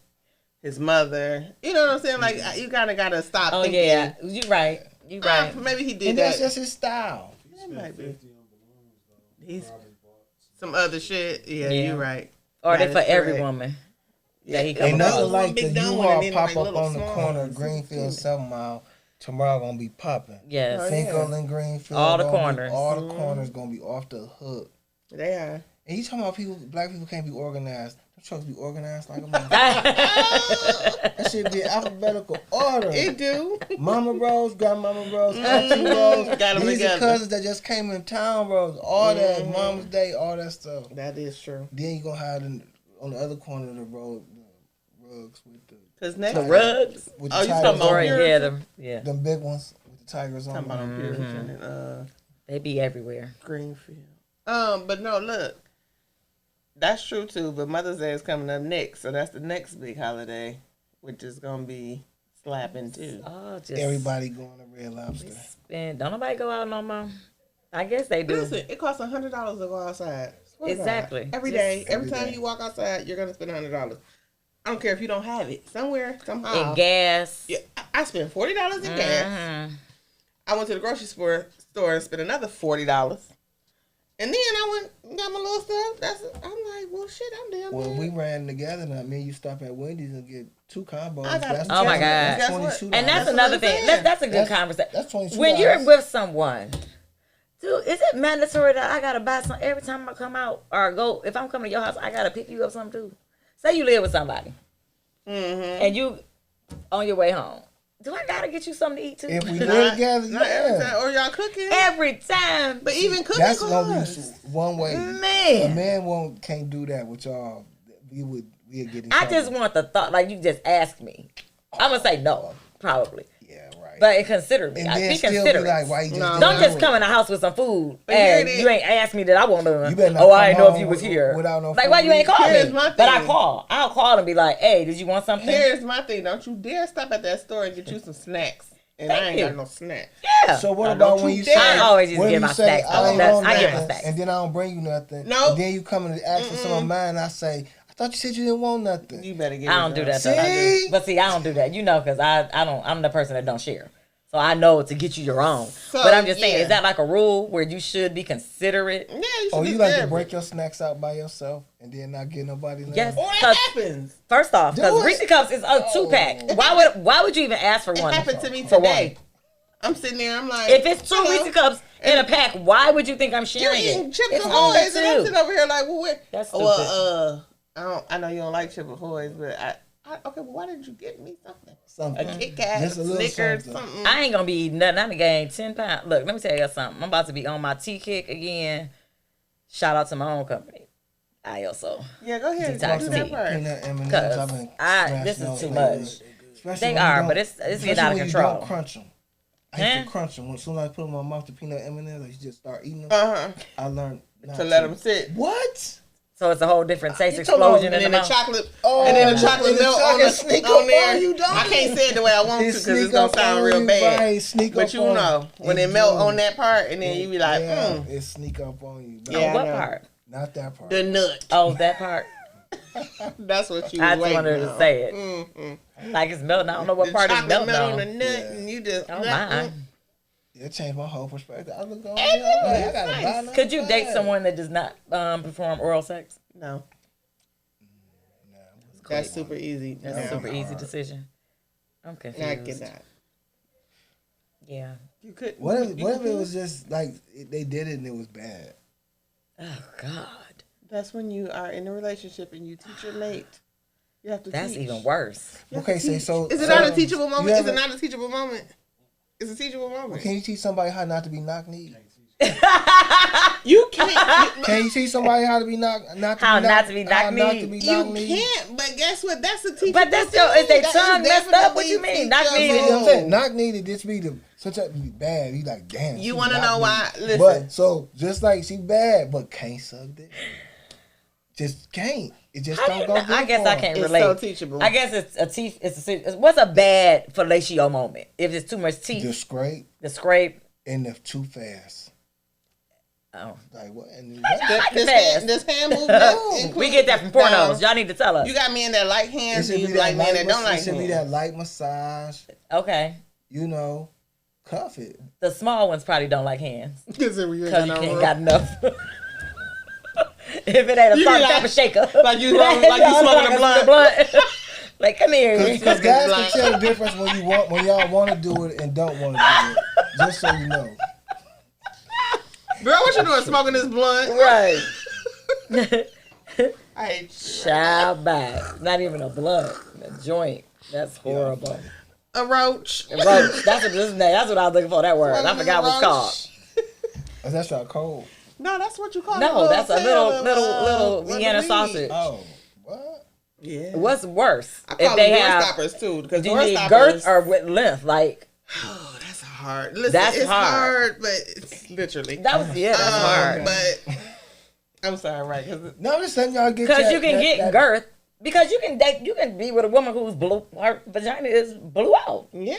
his mother. You know what I'm saying? Like you kind of got to stop. Oh thinking, yeah, you right. You right. Maybe he did And that. that's just his style. It might be. 50 on balloons though. He's Probably bought some other shit. Yeah, Yeah. you're right. Or they That for is every correct. woman. That he Yeah. come Ain't across. nothing One like the big dumb one U-Haul and then, pop like, up little on the small corner, ones. Greenfield 7 Mile. Tomorrow gonna be popping. Yes. Oh, Finkel and Greenfield. All the gonna be- corners. All the corners gonna be off the hook. They are. And you talking about people, black people can't be organized. Them trucks be organized like a motherfucker. That should be alphabetical order. It do. Mama Rose, Grandmama Rose, Auntie Rose. Got 'em These together. are cousins that just came in town, Rose. All that, Mama's Day, all that stuff. That is true. Then you gonna have on the other corner of the road, the rugs with the Cause next The rugs. with Oh, you tigers talking about on Right, them. yeah, yeah. Them big ones with the tigers on talking about them. on Puritan and They be everywhere. Greenfield. But no, look, that's true too. But Mother's Day is coming up next, so that's the next big holiday, which is gonna be slapping too. Oh, just Everybody going to Red Lobster. spend. Don't nobody go out no more. I guess they do. Listen, it costs $100 to go outside. Swear to God. Exactly. Every Just day, every every time day. you walk outside, you're gonna spend $100. I don't care if you don't have it. Somewhere, somehow. And gas. Yeah, I spent $40 in gas. Mhm. I went to the grocery store and spent another $40. And then I went and got my little stuff. I'm like, well, shit, I'm damn Well, good. we ran together now. Me and you stop at Wendy's and get 2 combos. I got- Oh my God. Guess what? $22. And that's what another I'm thing. saying. That's a good That's- conversation. That's $22. When you're with someone, dude, is it mandatory that I gotta buy something every time I come out or go? If I'm coming to your house, I gotta pick you up something too. Say you live with somebody and you on your way home. Do I gotta get you something to eat too? If we live together, Not every yeah. time. Or y'all cooking. Every time. But even cooking That's gonna costs. be one way. A Man, man can't do that with y'all. We'd get in I trouble. just want the thought. Like you just asked me. I'm gonna say no, probably. Yeah, right. But consider me. and I then be still be considerate. like, why you just No. didn't Don't do just it? come in the house with some food But here and it is. you ain't asked me that I want none. You better not Oh, I come ain't know if home you was here. without no Like, why you food. ain't call Here's me? my But I thing. call. I'll call and be like, hey, did you want something? Here's my thing. Don't you dare stop at that store and get you some snacks. And Thank I ain't you. got no snacks. Yeah. So what Now, about don't when you you dare. say, I always just what get if my you say, snacks, though. I ain't That's- want I get my nothing, snacks. and then I don't bring you nothing. No. And then you come and ask for some of mine, and I say, I thought you said you didn't want nothing. You better get I don't do that. yours. Though. See? But see, I don't do that. You know, because I don't. I'm the person that don't share. So I know to get you your own. So, but I'm just saying, yeah. is that like a rule where you should be considerate? Yeah, you should Oh, be you like there. to break your snacks out by yourself and then not get nobody nothing? Yes. Or that 'Cause happens. First off, Do because it. Reese Cups is a 2-pack. Why would you even ask for It one? happened to me For today. I'm sitting there. I'm like, If it's 2 hello? Reese Cups in a pack, why would you think I'm You're sharing eating it? Chips It's Ahoy's, only and I'm 2. sitting over here like, well, where? That's Well, I know you don't like Chips Ahoy's, but okay, well, why didn't you get me something? Something. A Kit Kat, Just a little Snickers, something. something. I ain't gonna be eating nothing. I'm gained 10 pounds. Look, let me tell you something. I'm about to be on my tea kick again. Shout out to my own company. I also. Yeah, go ahead. Detox Do that tea. part. Peanut M&Ms, Cause I've been this smashing is too those much. lately. Especially They when you are, don't- but it's getting especially out of when control. You don't crunch them. I used to crunch them. As soon as I put them in my mouth, the peanut M&Ms, I used to just start eating them. Uh-huh. I learned not To let them sit. What? So it's a whole different taste You talking about- explosion And in then the the mouth. chocolate, Oh, and then the chocolate and the melt chocolate on, sneak on up there. on you, don't I can't it? say it the way I want to because it's gonna sound real bad. Right, sneak But up you on know, when It it melt do. on that part, and then you be like, yeah, it sneak up on you. But Yeah, Oh, what I know. part? Not that part. the nut. Oh, that part. That's what you I was just waiting wanted on. to say it. Mm-hmm. Like it's melting. I don't know what The part is chocolate melting melt on on. the nut, Yeah. and you just. Oh my. It changed my whole perspective. I look on It there, I'm like, is I gotta nice. buy another Could you date bag. someone that does not perform oral sex? No, No. that's super easy. That's Yeah, a super I'm easy hard. decision. I'm confused. I cannot. Yeah. You could. What if, you what if could it do was just like they did it and it was bad? Oh God. That's when you are in a relationship and you teach your mate You have to That's teach. even worse. Okay, so Is it not a teachable moment? you Is it ever- not a teachable moment? It's a teachable moment. Can you teach somebody how not to be knock-kneed? You can't. Can you teach somebody how to be not to be knock-kneed? You can't. But guess what? That's a teachable. But that's your, is they tongue messed up? What you mean? Knock-kneed. Knock-kneed, just be the sometimes be bad. You like, damn. You want to know why? Listen. But so just like she bad, but can't suck dick. Just can't. It just don't go good. I guess I can't It's relate. so teachable. I guess it's a teeth. What's a bad fellatio moment? If it's too much teeth, The scrape the scrape. and the too fast. Oh, Like what? And This hand movement. we get that from pornos. Y'all need to tell us. You got men that like it hands, should and be you like men that don't like It should be hands. that light massage. Okay, You know, cuff it. the small ones probably don't like hands Because you because you can't got enough. If it ain't a You salt be like- pepper shaker, like you smoking a blunt. Like, come here. Because guys can tell the difference when y'all want to do it and don't want to do it. Just so you know. Girl, what you doing smoking this blunt? Right. I hate Child back. Not even a blunt. A joint. That's horrible. a roach. A roach. That's what this is. That's what I was looking for. That word. I forgot what it's called. Oh, that's not cold. No, that's what you call it. No, that's a tail little of, Vienna weed. sausage. Oh, what? Yeah. What's worse? I call If they them door have, stoppers too. Because do you door need stoppers. girth or with length? Like Oh, that's hard. Listen, That's it's hard. but it's literally. that was that's hard. But I'm sorry, right? No, I'm just letting y'all get Because that- you can that- get that- girth. Because you can be with a woman who's her vagina is blew out. Yeah.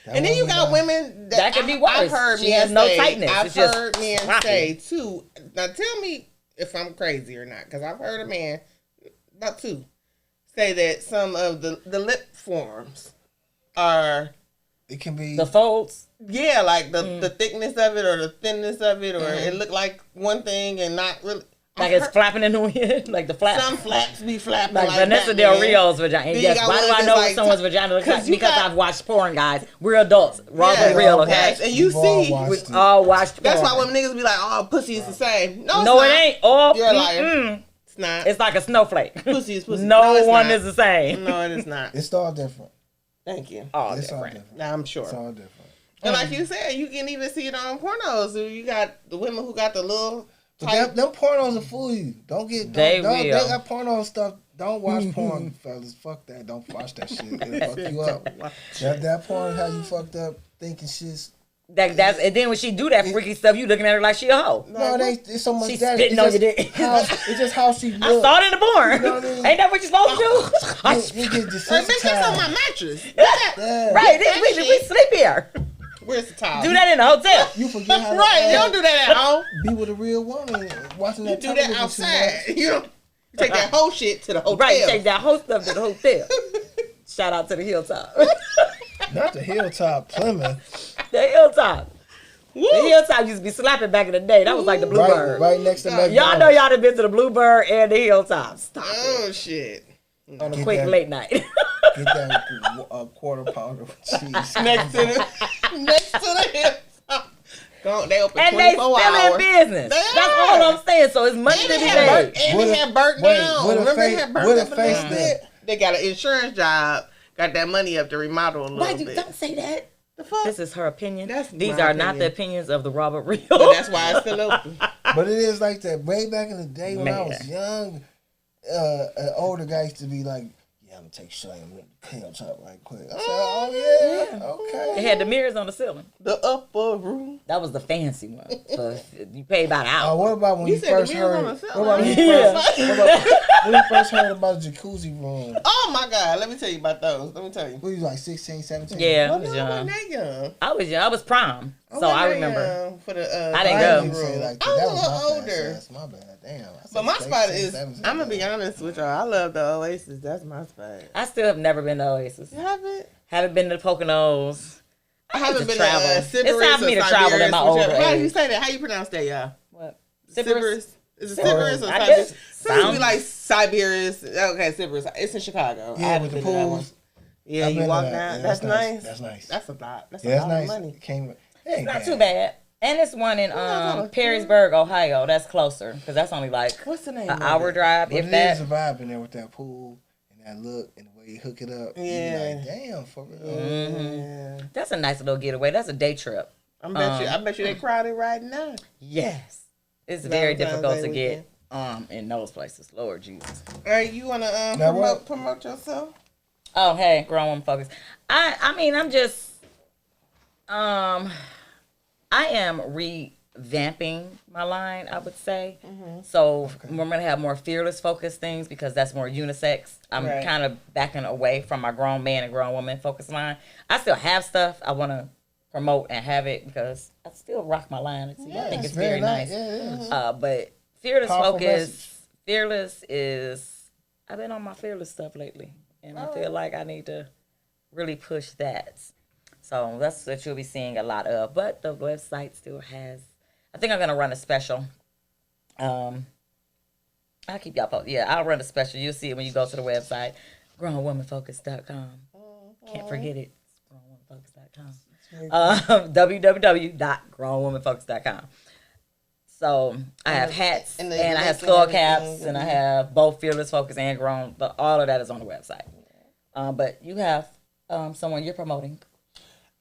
And then you got women That could be worse. I've heard She men has no say, tightness. I've It's just heard men sloppy. say too. Now tell me if I'm crazy or not, because I've heard a man, not two, say that some of the lip forms are It can be. The folds. like the thickness of it or the thinness of it, or it look like one thing and not really. Like I've it's heard flapping in the wind. Like the flap. some flaps be flapping Like like Vanessa that, Del man. Rio's vagina. And Then you yes, got why do one I that's know what like someone's vagina looks like? 'cause you Because got- I've watched porn, guys. We're adults. Raw Yeah. and real, okay? Yes, and you We've all see, watched We it. all watched porn. that's why when niggas be like, "Oh, pussy is the same." No, it's No, not. it ain't. Oh, You're a liar. mm-mm. It's not. It's like a snowflake. Pussy is pussy. No it's one not. is the same. No, it is not. It's all different. Thank you. All It's all different. different. Now I'm sure. It's all different. And like you said, you can even see it on pornos. So you got the women who got the little But tight. them pornos will fool you. Don't get. They They will. got porno stuff. Don't watch porn, fellas. Fuck that. Don't watch that shit. It'll fuck you up. That porn have you fucked up thinking shit's. That's and then when she do that freaky stuff, you looking at her like she a hoe. No, it ain't. It's so much She's that. spitting It's on your just dick. It's just how she I look. saw it in the porn. know what I mean? Ain't that what you supposed to do? You get Hey, bitch, that's on my desensitized. mattress. Yeah. Right, that we shit. sleep here. Where's the towel? Do that in the hotel. You forget how to Right, you don't do that at home. be with a real woman watching You that do that television too outside. much. You don't. You take that whole shit to the hotel. Right, you take that whole stuff to the hotel. Shout out to the hilltop. Not the hilltop Plymouth. The hilltop. Woo. The hilltop used to be slapping back in the day. That was like the Bluebird. Right next to McDonald's. Y'all know y'all done been to the Bluebird and the hilltop. Stop it. Oh shit. On a Get quick that- late night. Get that quarter pounder with cheese. Next to the hilltop. They open And they 24 still hours. in business. They That's are. all I'm saying. So it's money And to they be had burnt, made. and With they a- had burnt wait, down. with a Remember they face- had burnt with a up a face little that- bit. They got an insurance job. Got that money up to remodel a little Why you bit. don't say that? The fuck? This is her opinion. That's These my are not the opinion. opinions of the Robert Real. But that's why it's still open. But it is like that. Way back in the day when I Man. was young, an older guy used to be like, "Yeah, I'm gonna take shot and kill top right quick." I said, "Oh yeah, okay." They had the mirrors on the ceiling. The upper room. That was the fancy one. So you pay about an hour. What about when You you said the first mirrors heard? on the What about when you Yeah. first? What about when you first heard about the jacuzzi room? Oh my God. Let me tell you about those. Let me tell you. What you like 16, 17? Yeah, I Oh, was no, I young. wasn't that young. I was young. I was prom. So wasn't I that remember. young for the, I didn't I go. didn't say like that. I was That a little my older. That's my bad. Damn. I said But my 16, spot is, 17. I'm going to be honest with y'all. I love the Oasis. That's my spot. I still have never been to Oasis. You haven't? Haven't been to Poconos. I haven't to been travel. to It's Sybaris time for me or to travel in Siberius, my older whichever. How do age. you say that? How you pronounce that, y'all? What? Sybaris? Is it Sybaris. Sybaris or I Siberius? guess. Some Sounds- be like Siberius. Okay, Sybaris. It's in Chicago. I Yeah, haven't with the been to that pools. Yeah, I've you been to walk that. down. Yeah, That's nice. That's nice. That's a lot. That's Yeah, a that's lot nice. of money. It came. It's not too bad. And it's one in Perrysburg, Ohio. That's closer because that's only like What's the name? an of hour it? drive. But If it that. is a vibe in there with that pool and that look and the way you hook it up. Yeah. You be like, damn, for real. Yeah. That's a nice little getaway. That's a day trip. I bet you they crowded right now. Yes. It's very Valentine's difficult Day to weekend. get in those places. Lord Jesus. All right, you want to promote yourself? Oh, hey, Grown Woman Focus. I mean, I'm just I am revamping my line, I would say. So we're going to have more fearless focused things because that's more unisex. I'm kind of backing away from my grown man and grown woman focus line. I still have stuff I want to promote and have it because I still rock my line. I think it's very nice. Yeah, but fearless Powerful focus, message. fearless is, I've been on my fearless stuff lately. And I feel like I need to really push that. So that's what you'll be seeing a lot of. But the website still has, I think I'm going to run a special. I'll keep y'all posted. Yeah, I'll run a special. You'll see it when you go to the website, grownwomanfocus.com. Can't forget it. It's grownwomanfocus.com. www.grownwomanfocus.com. So I have hats and I have skull caps and I have both Fearless Focus and Grown. All of that is on the website. But you have someone you're promoting.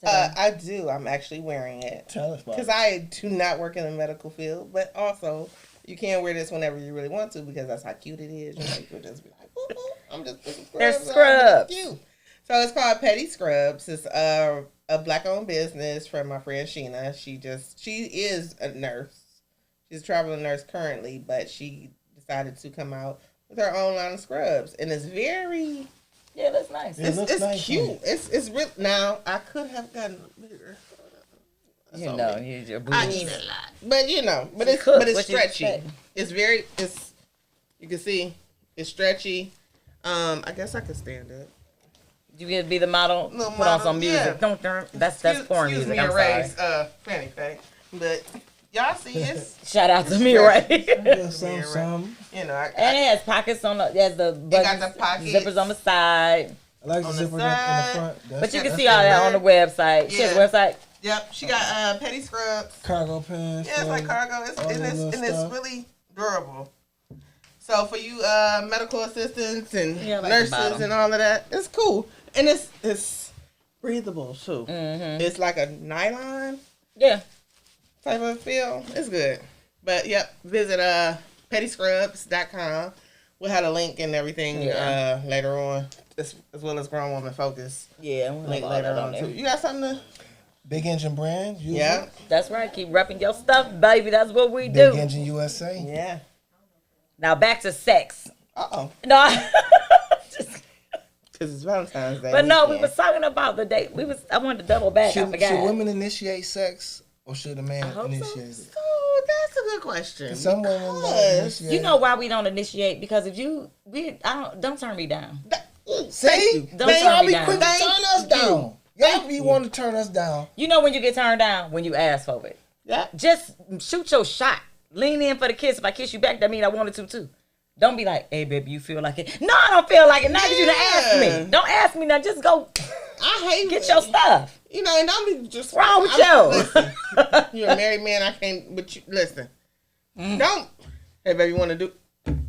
I do. I'm actually wearing it. Tell us about it. Because I do not work in the medical field, but also you can wear this whenever you really want to because that's how cute it is. You know, you could just be like, ooh, I'm just putting scrubs. They're scrubs. Cute. So it's called Petty Scrubs. It's a black-owned business from my friend Sheena. She is a nurse. She's a traveling nurse currently, but she decided to come out with her own line of scrubs, and it's very. Yeah, that's nice. It's nice, cute. man. It's real. Now I could have gotten bigger. You know, your boobs. I eat a lot, but it's cook but it's what you stretchy. expect. It's very. It's you can see it's stretchy. I guess I could stand it. You could be the model. Little Put on model, some music. yeah. That's porn Excuse music. me, I'm erase, sorry. fanny pack, but y'all see it's. Shout out to me, right? Some. You know, And it has pockets on the. It has the got the pockets. zippers on the side. I like the On the zipper in the side. front. But you can that's see all that on the website. She has a Yeah. website. Yep, she got Petty Scrubs. Cargo pants. Yeah, it's like cargo. It's all that little and it's stuff. really durable. So for you medical assistants and Yeah, I like the nurses bottom. and all of that, it's cool. And it's breathable too. Mm-hmm. It's like a nylon Yeah. type of feel. It's good. But yep, visit pettyscrubs.com. We'll have a link and everything later on, as well as Grown Woman Focus. Yeah. We'll Link have all later that on there. too. You got something to? Big Engine brand. use Yeah. it. That's right. Keep repping your stuff, baby. That's what we Big do. Engine USA. Yeah. Now back to sex. Uh-oh. No. Because it's Valentine's Day. But no, we weekend. was talking about the date. I wanted to double back. I Should forgot. women initiate sex or should a man hope so. initiate it? So that's a good question. Some women don't Because- initiate. You know why we don't initiate? Because if don't turn me down. See, Don't they turn all me be down. quick to turn us down. Y'all be want to turn us down. You know when you get turned down? When you ask for it. Yeah. Just shoot your shot. Lean in for the kiss. If I kiss you back, that means I wanted to too. Don't be like, hey, baby, you feel like it. No, I don't feel like it. Now that you done asked me. Don't ask me now. Just go I hate get your stuff. You know, and don't be just What's wrong with listen, you? you're a married man. I can't. But you listen. Don't. Hey, baby, you want to do?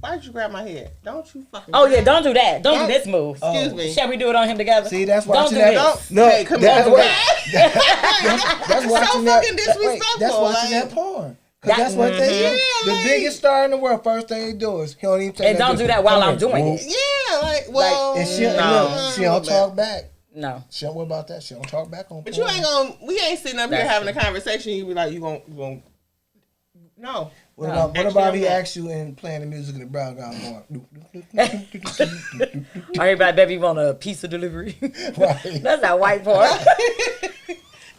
Why'd you grab my head? Don't you fucking. Oh, yeah, don't do that. Don't do this move. Excuse me. Shall we do it on him together? See, that's Don't watching do that. this. No, Hey, come that's on. what- That's That's watching that. fucking disrespectful. That's watching like, that porn. Cause that's what they do. Yeah, The like- biggest star in the world. First thing they do is he don't even take And don't do that while I'm doing it. Yeah, like well. And she, No. look, she don't talk back. No. She don't worry about that. She don't talk back on. But you ain't gonna. We ain't sitting up here That's having a conversation. You be like, you gonna. No. What No. about what Actually, about I'm he not. asks you and playing the music in the background going? Everybody, baby, you want a pizza delivery? Right. That's that white part.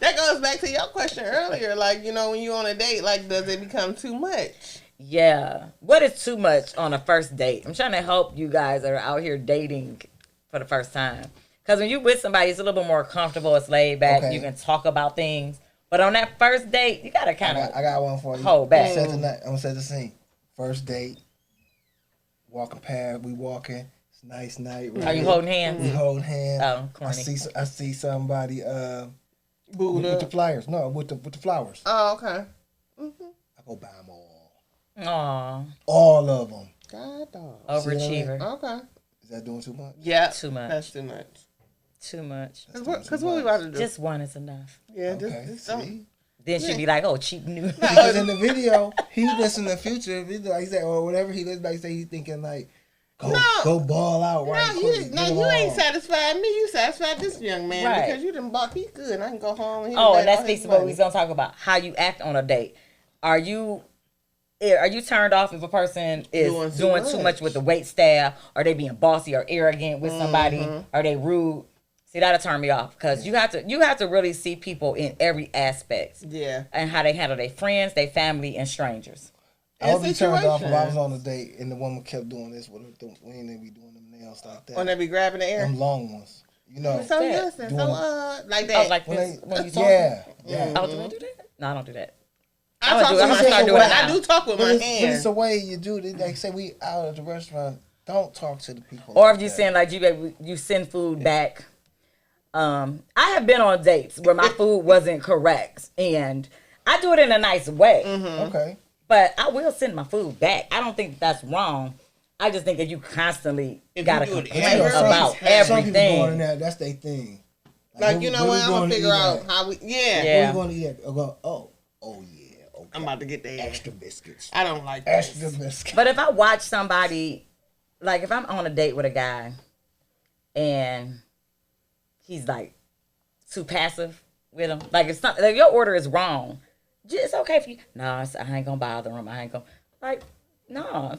That goes back to your question earlier. Like, you know, when you on a date, like, does it become too much? Yeah. What is too much on a first date? I'm trying to help you guys that are out here dating for the first time. Because when you're with somebody, it's a little bit more comfortable. It's laid back. Okay. You can talk about things. But on that first date, you got to kind I of... got one for you. Hold back. I'm gonna set the scene. First date. Walking past. We walking. It's a nice night. Right? Are you holding hands? We holding hands. Oh, I corny. see somebody with Buddha. the flyers. No, with the flowers. Oh, okay. I go buy them all. Aw. All of them. God dog. Overachiever. Okay. Is that doing too much? Yeah, Too much. That's too much. Too much. Because what we about to do? Just one is enough. Yeah, Okay, just don't. see? Then she'd be like, "Oh, cheap news." Because in the video, he listening to Future. Like he said, or whatever he listened, like say he's thinking like, go ball out right quick. You ain't satisfied me. You satisfied this young man Right. because you done bought. He's good. I can go home. And Oh, and that speaks to what we was gonna talk about. How you act on a date. Are you turned off if a person is doing too much with the wait staff? Are they being bossy or arrogant with somebody? Are they rude? See, that'll turn me off because you have to really see people in every aspect. Yeah. And how they handle their friends, their family, and strangers. I would be turned off if I was on a date and the woman kept doing this with her. We ain't be doing them nails like that. When they be grabbing the air. Them long ones. You know. So listen, like that. Oh, like this when you talk. Yeah. Oh, do I do that? No, I don't do that. I talk with I'm my gonna start doing it now. I do talk with my But hands. it's the way you do it. Like say we out at the restaurant, don't talk to the people. Or like if you that. send like you send food back. I have been on dates where my food wasn't correct, and I do it in a nice way. Okay. But I will send my food back. I don't think that's wrong. I just think that you constantly gotta do it complain every about Some people going in everything. there, that's their thing. Like, you know what? I'm going to figure out how we... Yeah. We're going to eat at, oh yeah. Okay. I'm about to get the Extra biscuits. I don't like Extra this. biscuits. But if I watch somebody, like if I'm on a date with a guy, and he's like too passive with him, like it's not like your order is wrong. It's okay if you I ain't gonna bother him. I ain't gonna no.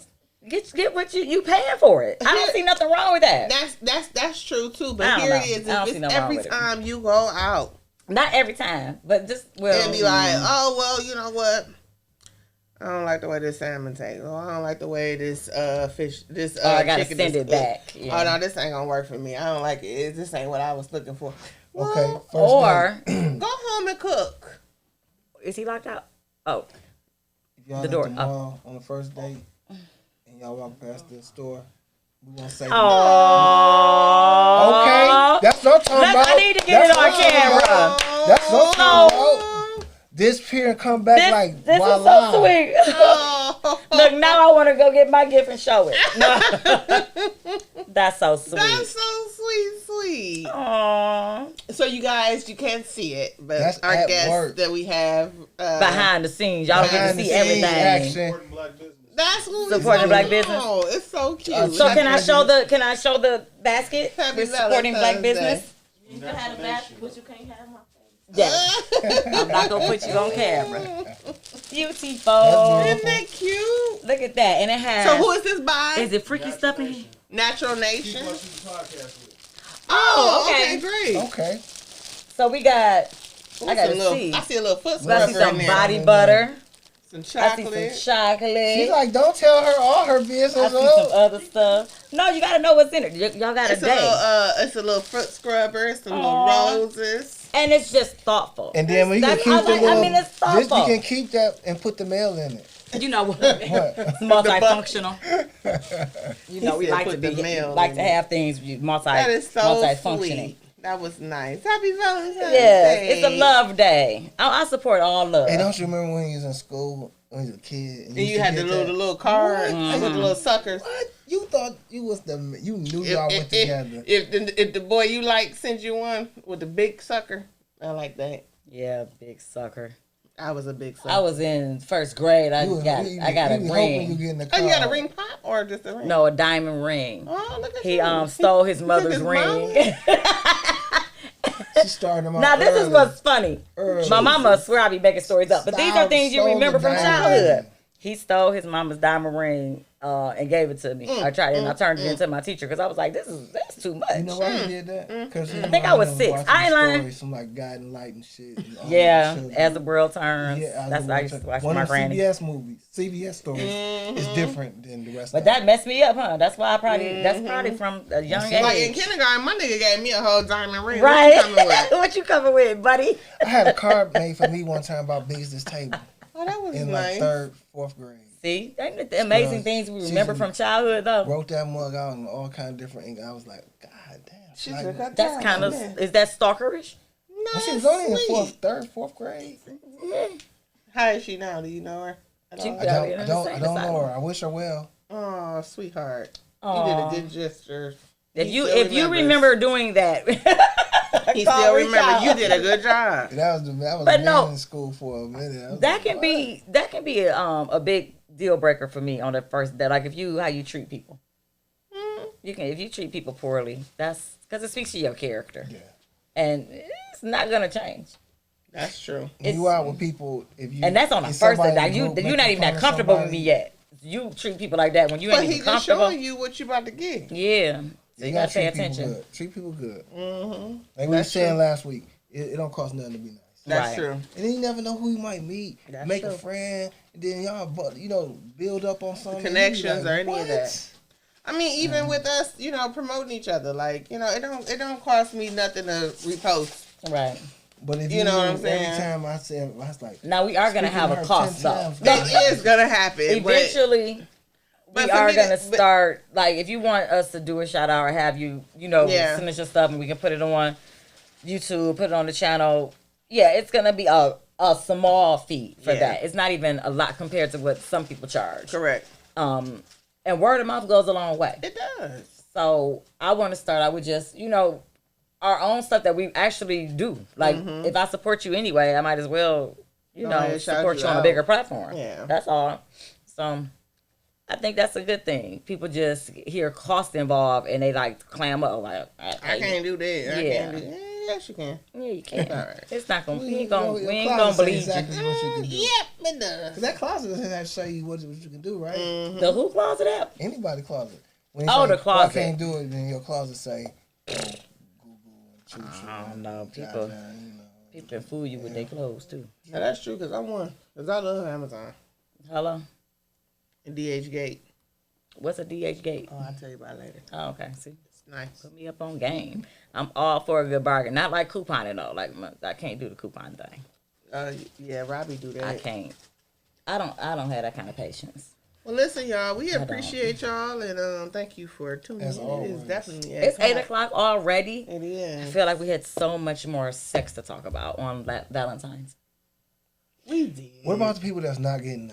Get what you paying for it. I don't see nothing wrong with that. That's true too. But I don't here know. it is. I don't see It's nothing wrong every with it. time you go out Not every time, but just and be like, oh well, you know what? I don't like the way this salmon tastes. Oh, I don't like the way this fish, this I gotta chicken send is it cooked. back. Yeah. Oh no, this ain't gonna work for me. I don't like it. This ain't what I was looking for. Okay. Well, First Or go home and cook. is he locked out? Oh, if y'all the at door the up. mall on the first date and y'all walk past the store, we gonna say, oh. okay, that's what I'm talking about. I need to get it on That's what I'm camera. talking about. That's what I'm talking about. Disappear and come back like This voila. is so sweet. Oh, Look, now I want to go get my gift and show it. No. That's so sweet. that's so sweet. Aww. So you guys, you can't see it, but That's our at guest work. that we have Behind the scenes, y'all don't get to Behind the see scenes everything. action. Supporting black business. That's what Supporting we black business. Oh, it's so cute. So can I show the basket Happy for supporting black Valentine's business? You can have a basket, but you can't have my face. Yes. I'm not gonna put you on camera. Beautiful. Isn't that cute? Look at that, and it has. So who is this by? Is it freaky stuff in here? Natural Keep Nation. watching the podcast with. Oh, okay, okay. great. Okay. So we got. I gotta Some little- see. I see a little foot I see scrubber some in there. body butter. Some I chocolate. see some chocolate. She's like, don't tell her all her I business. see some other stuff. No, you gotta know what's in it. Y'all got a It's a day. little, it's a little foot scrubber, some Aw. little roses. And it's just thoughtful. And then we can That's- keep I the like- little. I mean, it's thoughtful. This we can keep that and put the mail in it. You know what? What? Multifunctional. You know, He we said like put to be the mail like in to it. have things That is so multifunctioning. sweet. That was nice. Happy Valentine's Yes, Day. it's a love day. I support all love. Hey, don't you remember when you was in school, when you was a kid? And used you to had get the that? little card Mm-hmm. with the little suckers. What? You thought you was you knew y'all went together. If the boy you like sent you one with the big sucker, I like that. Yeah, big sucker. I was a big sucker. I was in first grade. I got a You ring. get in the Oh, car. you got a ring pop or just a ring? No, a diamond ring. Oh, look at He you. stole his He took mother's his ring. mama? She started them out Now this is early. what's funny. Early. My mama swear I be making stories up, but these are things you Stole remember the from diamond childhood. ring. He stole his mama's diamond ring and gave it to me. I tried it and I turned it into my teacher because I was like, that's too much. You know why he did that? Cause I think I was 6. I ain't lying. Some like Guiding Light and shit. And all Yeah, that shit. as the world turns. As That's the what I world used to turns. watch One my of the granny. CBS movies, CBS stories is different than the rest. But of that messed me up, huh? That's why that's probably from a young age. Like in kindergarten, my nigga gave me a whole diamond ring. Right? What you coming with? What you coming with, buddy? I had a card made for me one time about big as this table Oh, that was in nice. like 3rd, 4th grade. See, ain't it the amazing things we remember from childhood, though? Wrote that mug out in all kind of different ink. I was like, God damn. She Like, took her That's time, kind of, man. is that stalkerish? No, she was only in sweet. 4th grade. How is she now? Do you know her? She I probably in the don't same know asylum. her. I wish her well. Oh, sweetheart. a good gesture. If you remember doing that, he still remember. You did a good job. That was in school for a minute. That can be a big deal breaker for me on the first day. Like how you treat people. If you treat people poorly, that's because it speaks to your character. Yeah. And it's not gonna change. That's true. You out with people and that's on the first day. Like you're not even that comfortable with me yet. You treat people like that when you ain't even comfortable. But he just showing you what you about to get. Yeah. So you gotta pay attention. Treat people good. Mm-hmm. Like we were saying last week, it don't cost nothing to be nice. That's true. And then you never know who you might meet. Make a friend, and then y'all, build up on something. Connections or any of that. I mean, even with us, promoting each other, like, it don't cost me nothing to repost. Right. But if you know what I'm saying? Every time I was like, now we are gonna have a cost though. It is gonna happen eventually. We are gonna start, like, if you want us to do a shout out or have you, send us your stuff and we can put it on YouTube, put it on the channel. Yeah, it's gonna be a small fee for that. It's not even a lot compared to what some people charge. Correct. And word of mouth goes a long way. It does. So I want to start out with just, our own stuff that we actually do. Like, if I support you anyway, I might as well, support you on a bigger platform. Yeah. That's all. So I think that's a good thing. People just hear cost involved and they like clam up. Like, I can't do that. I can't do that. Yes, you can. Yeah, you can. All right. It's not gonna. We ain't gonna believe exactly you. What you can do. Yep, it does. Cause that closet doesn't have to show you what you can do, right? Mm-hmm. The who closet app? Anybody closet. The closet. I can't do it. Then your closet say, Google and I don't know. People can fool you with their clothes too. Yeah, that's true. Cause I won. Cause I love Amazon. Hello. And DH Gate. What's a DH Gate? Oh, I'll tell you about it later. Oh, okay. See, it's nice. Put me up on game. I'm all for a good bargain. Not like couponing though. Like I can't do the coupon thing. Yeah, Robbie do that. I can't. I don't have that kind of patience. Well, listen, y'all. We appreciate y'all and thank you for tuning in. It is definitely. It's 8:00 already. It is. I feel like we had so much more sex to talk about on Valentine's. We did. What about the people that's not getting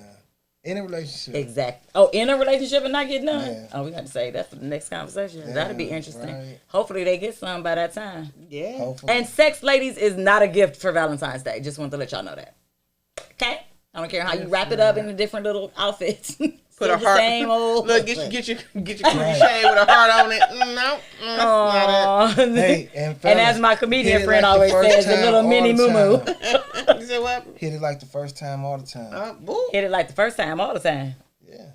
in a relationship? Exactly. Oh, in a relationship and not getting none? Yeah. Oh, we got to say that for the next conversation. Yeah, that'll be interesting. Right. Hopefully they get some by that time. Yeah. Hopefully. And sex, ladies, is not a gift for Valentine's Day. Just want to let y'all know that. Okay? I don't care how you wrap it up in the different little outfits. Put a heart. Same old. Look, get your cliche with a heart on it. No, not it. Hey, and as my comedian friend always says, the little mini moo moo. You said what? Hit it like the first time all the time. Hit it like the first time all the time. Yeah.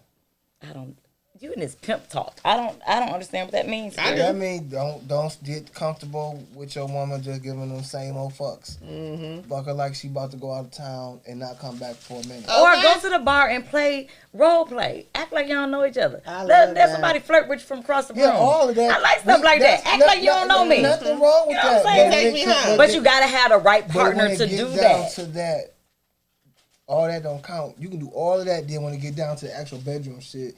You and this pimp talk. I don't understand what that means. I mean, don't get comfortable with your woman just giving them same old fucks. Mm-hmm. Fuck her like she about to go out of town and not come back for a minute. Or go to the bar and play role play. Act like y'all know each other. Let somebody flirt with you from across the room. Yeah, all of that. I like stuff like that. Act like you don't know me. Nothing wrong with that. Take me home. But you gotta have the right partner to do that. To that, all that don't count. You can do all of that. Then when it get down to the actual bedroom shit,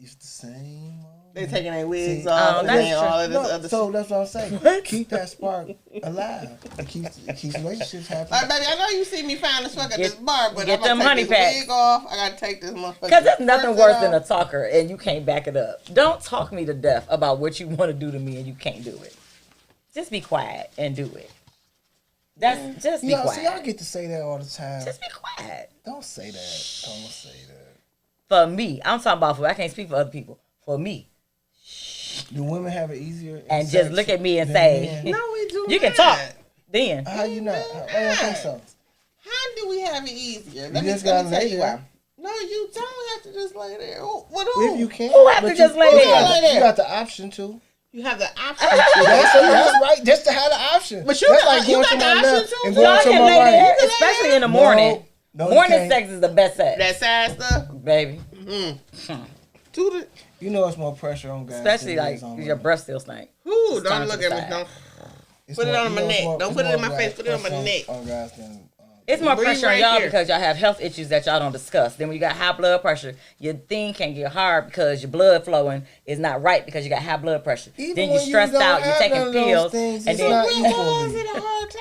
it's the same. They taking their wigs off and all of this other shit. So that's what I'm saying. Keep that spark alive. It keeps relationships happening. Like, baby, I know you see me fine as fuck at this bar, but get I'm them honey packs. Wig off. I gotta take this motherfucker. Because there's nothing worse than a talker and you can't back it up. Don't talk me to death about what you want to do to me and you can't do it. Just be quiet and do it. That's just be quiet. See, y'all get to say that all the time. Just be quiet. Don't say that. Don't say that. For me, I'm talking about I can't speak for other people. For me. Do women have it easier? And just look at me and say, no, we do. You can talk then. How you not? I don't think so. How do we have it easier? You just gotta lay there. No, you don't have to just lay there. Who? If you can. Who have to just lay there? You got the option to. You have the option. That's right. Just to have the option. But you got the option too. Y'all can lay there, especially in the morning. No, morning sex is the best sex. That side stuff, baby. You know it's more pressure on guys. Especially like your breath still stink. Ooh, don't look at me. Don't put it on my neck. Don't put it in my face. Put it on my neck. It's more pressure on y'all because y'all have health issues that y'all don't discuss. Then when you got high blood pressure, your thing can't get hard because your blood flowing is not right because you got high blood pressure. Then you're stressed out, you're taking pills, and then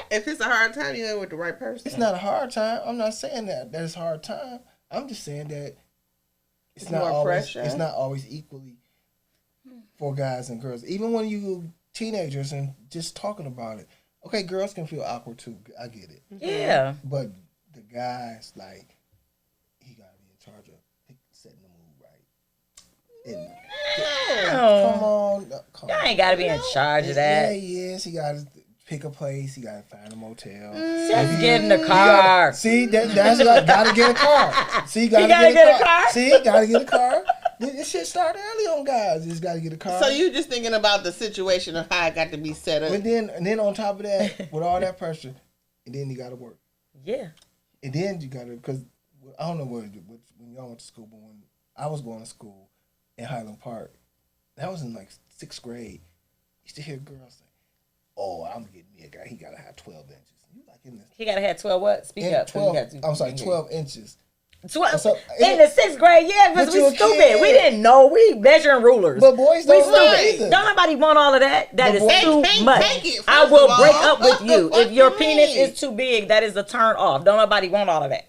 if it's a hard time, you're with the right person. It's not a hard time. I'm not saying that it's a hard time. I'm just saying that it's not always. It's not always equally. for guys and girls. Even when you teenagers and just talking about it. Okay, girls can feel awkward too. I get it. Yeah. But the guys, like, he got to be in charge of setting the mood right. And, come on. Y'all ain't got to be in charge of that. Yeah, he is. He got to pick a place. He got to find a motel. Just get in the car. That's like, got to get a car. See, got to get a car. See, got to get a car. This shit started early on guys. Just got to get a car. So you just thinking about the situation of how it got to be set up. And then on top of that, with all that pressure, and then you got to work. Yeah. And then you got to, because I don't know when y'all went to school, but when I was going to school in Highland Park, that was in like 6th grade. Used to hear girls say, "Oh, I'm getting me a guy. He got to have 12 inches." You like in this? He got to have 12 what? Speak up. 12 inches. 12 So, in the 6th grade, yeah, because we stupid. Kid. We didn't know. We measuring rulers. But boys don't know either. Don't nobody want all of that. That is too much. It, I will break up with you. If your penis is too big, that is a turn off. Don't nobody want all of that.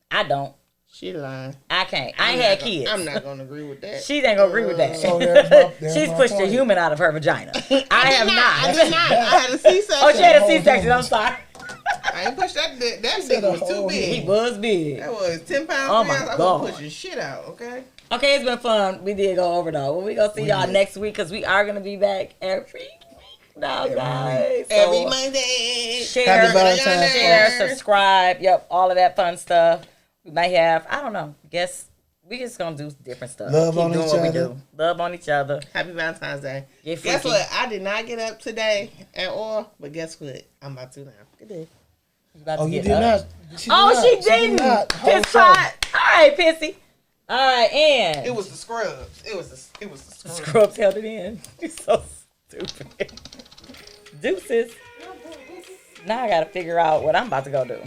I don't. She lying. I can't. I ain't had kids. I'm not going to agree with that. She ain't going to agree with that. So there's She's my pushed point. a human out of her vagina. I have not. I did not. I had a C-section. Oh, she had a C-section. I'm sorry. I ain't pushed that. That dick was too big. He was big. That was 10 pounds. Oh my I God. was pushing shit out. Okay. Okay, it's been fun. We did go over though. Well, we gonna see y'all next week because we are gonna be back every week now, guys. So Every Monday. Share, subscribe. Yep, all of that fun stuff. We might have. I don't know. Guess we just gonna do different stuff. Love Keep on doing each what we other. do. Love on each other. Happy Valentine's Day. Get Guess freaky. what? I did not get up today at all. But guess what? I'm about to now. Good day. Oh, you did not. She didn't. Piss pot. All right, Pissy. All right, and It was the scrubs. It was the scrubs. Scrubs held it in. You're so stupid. Deuces. Now I gotta figure out what I'm about to go do.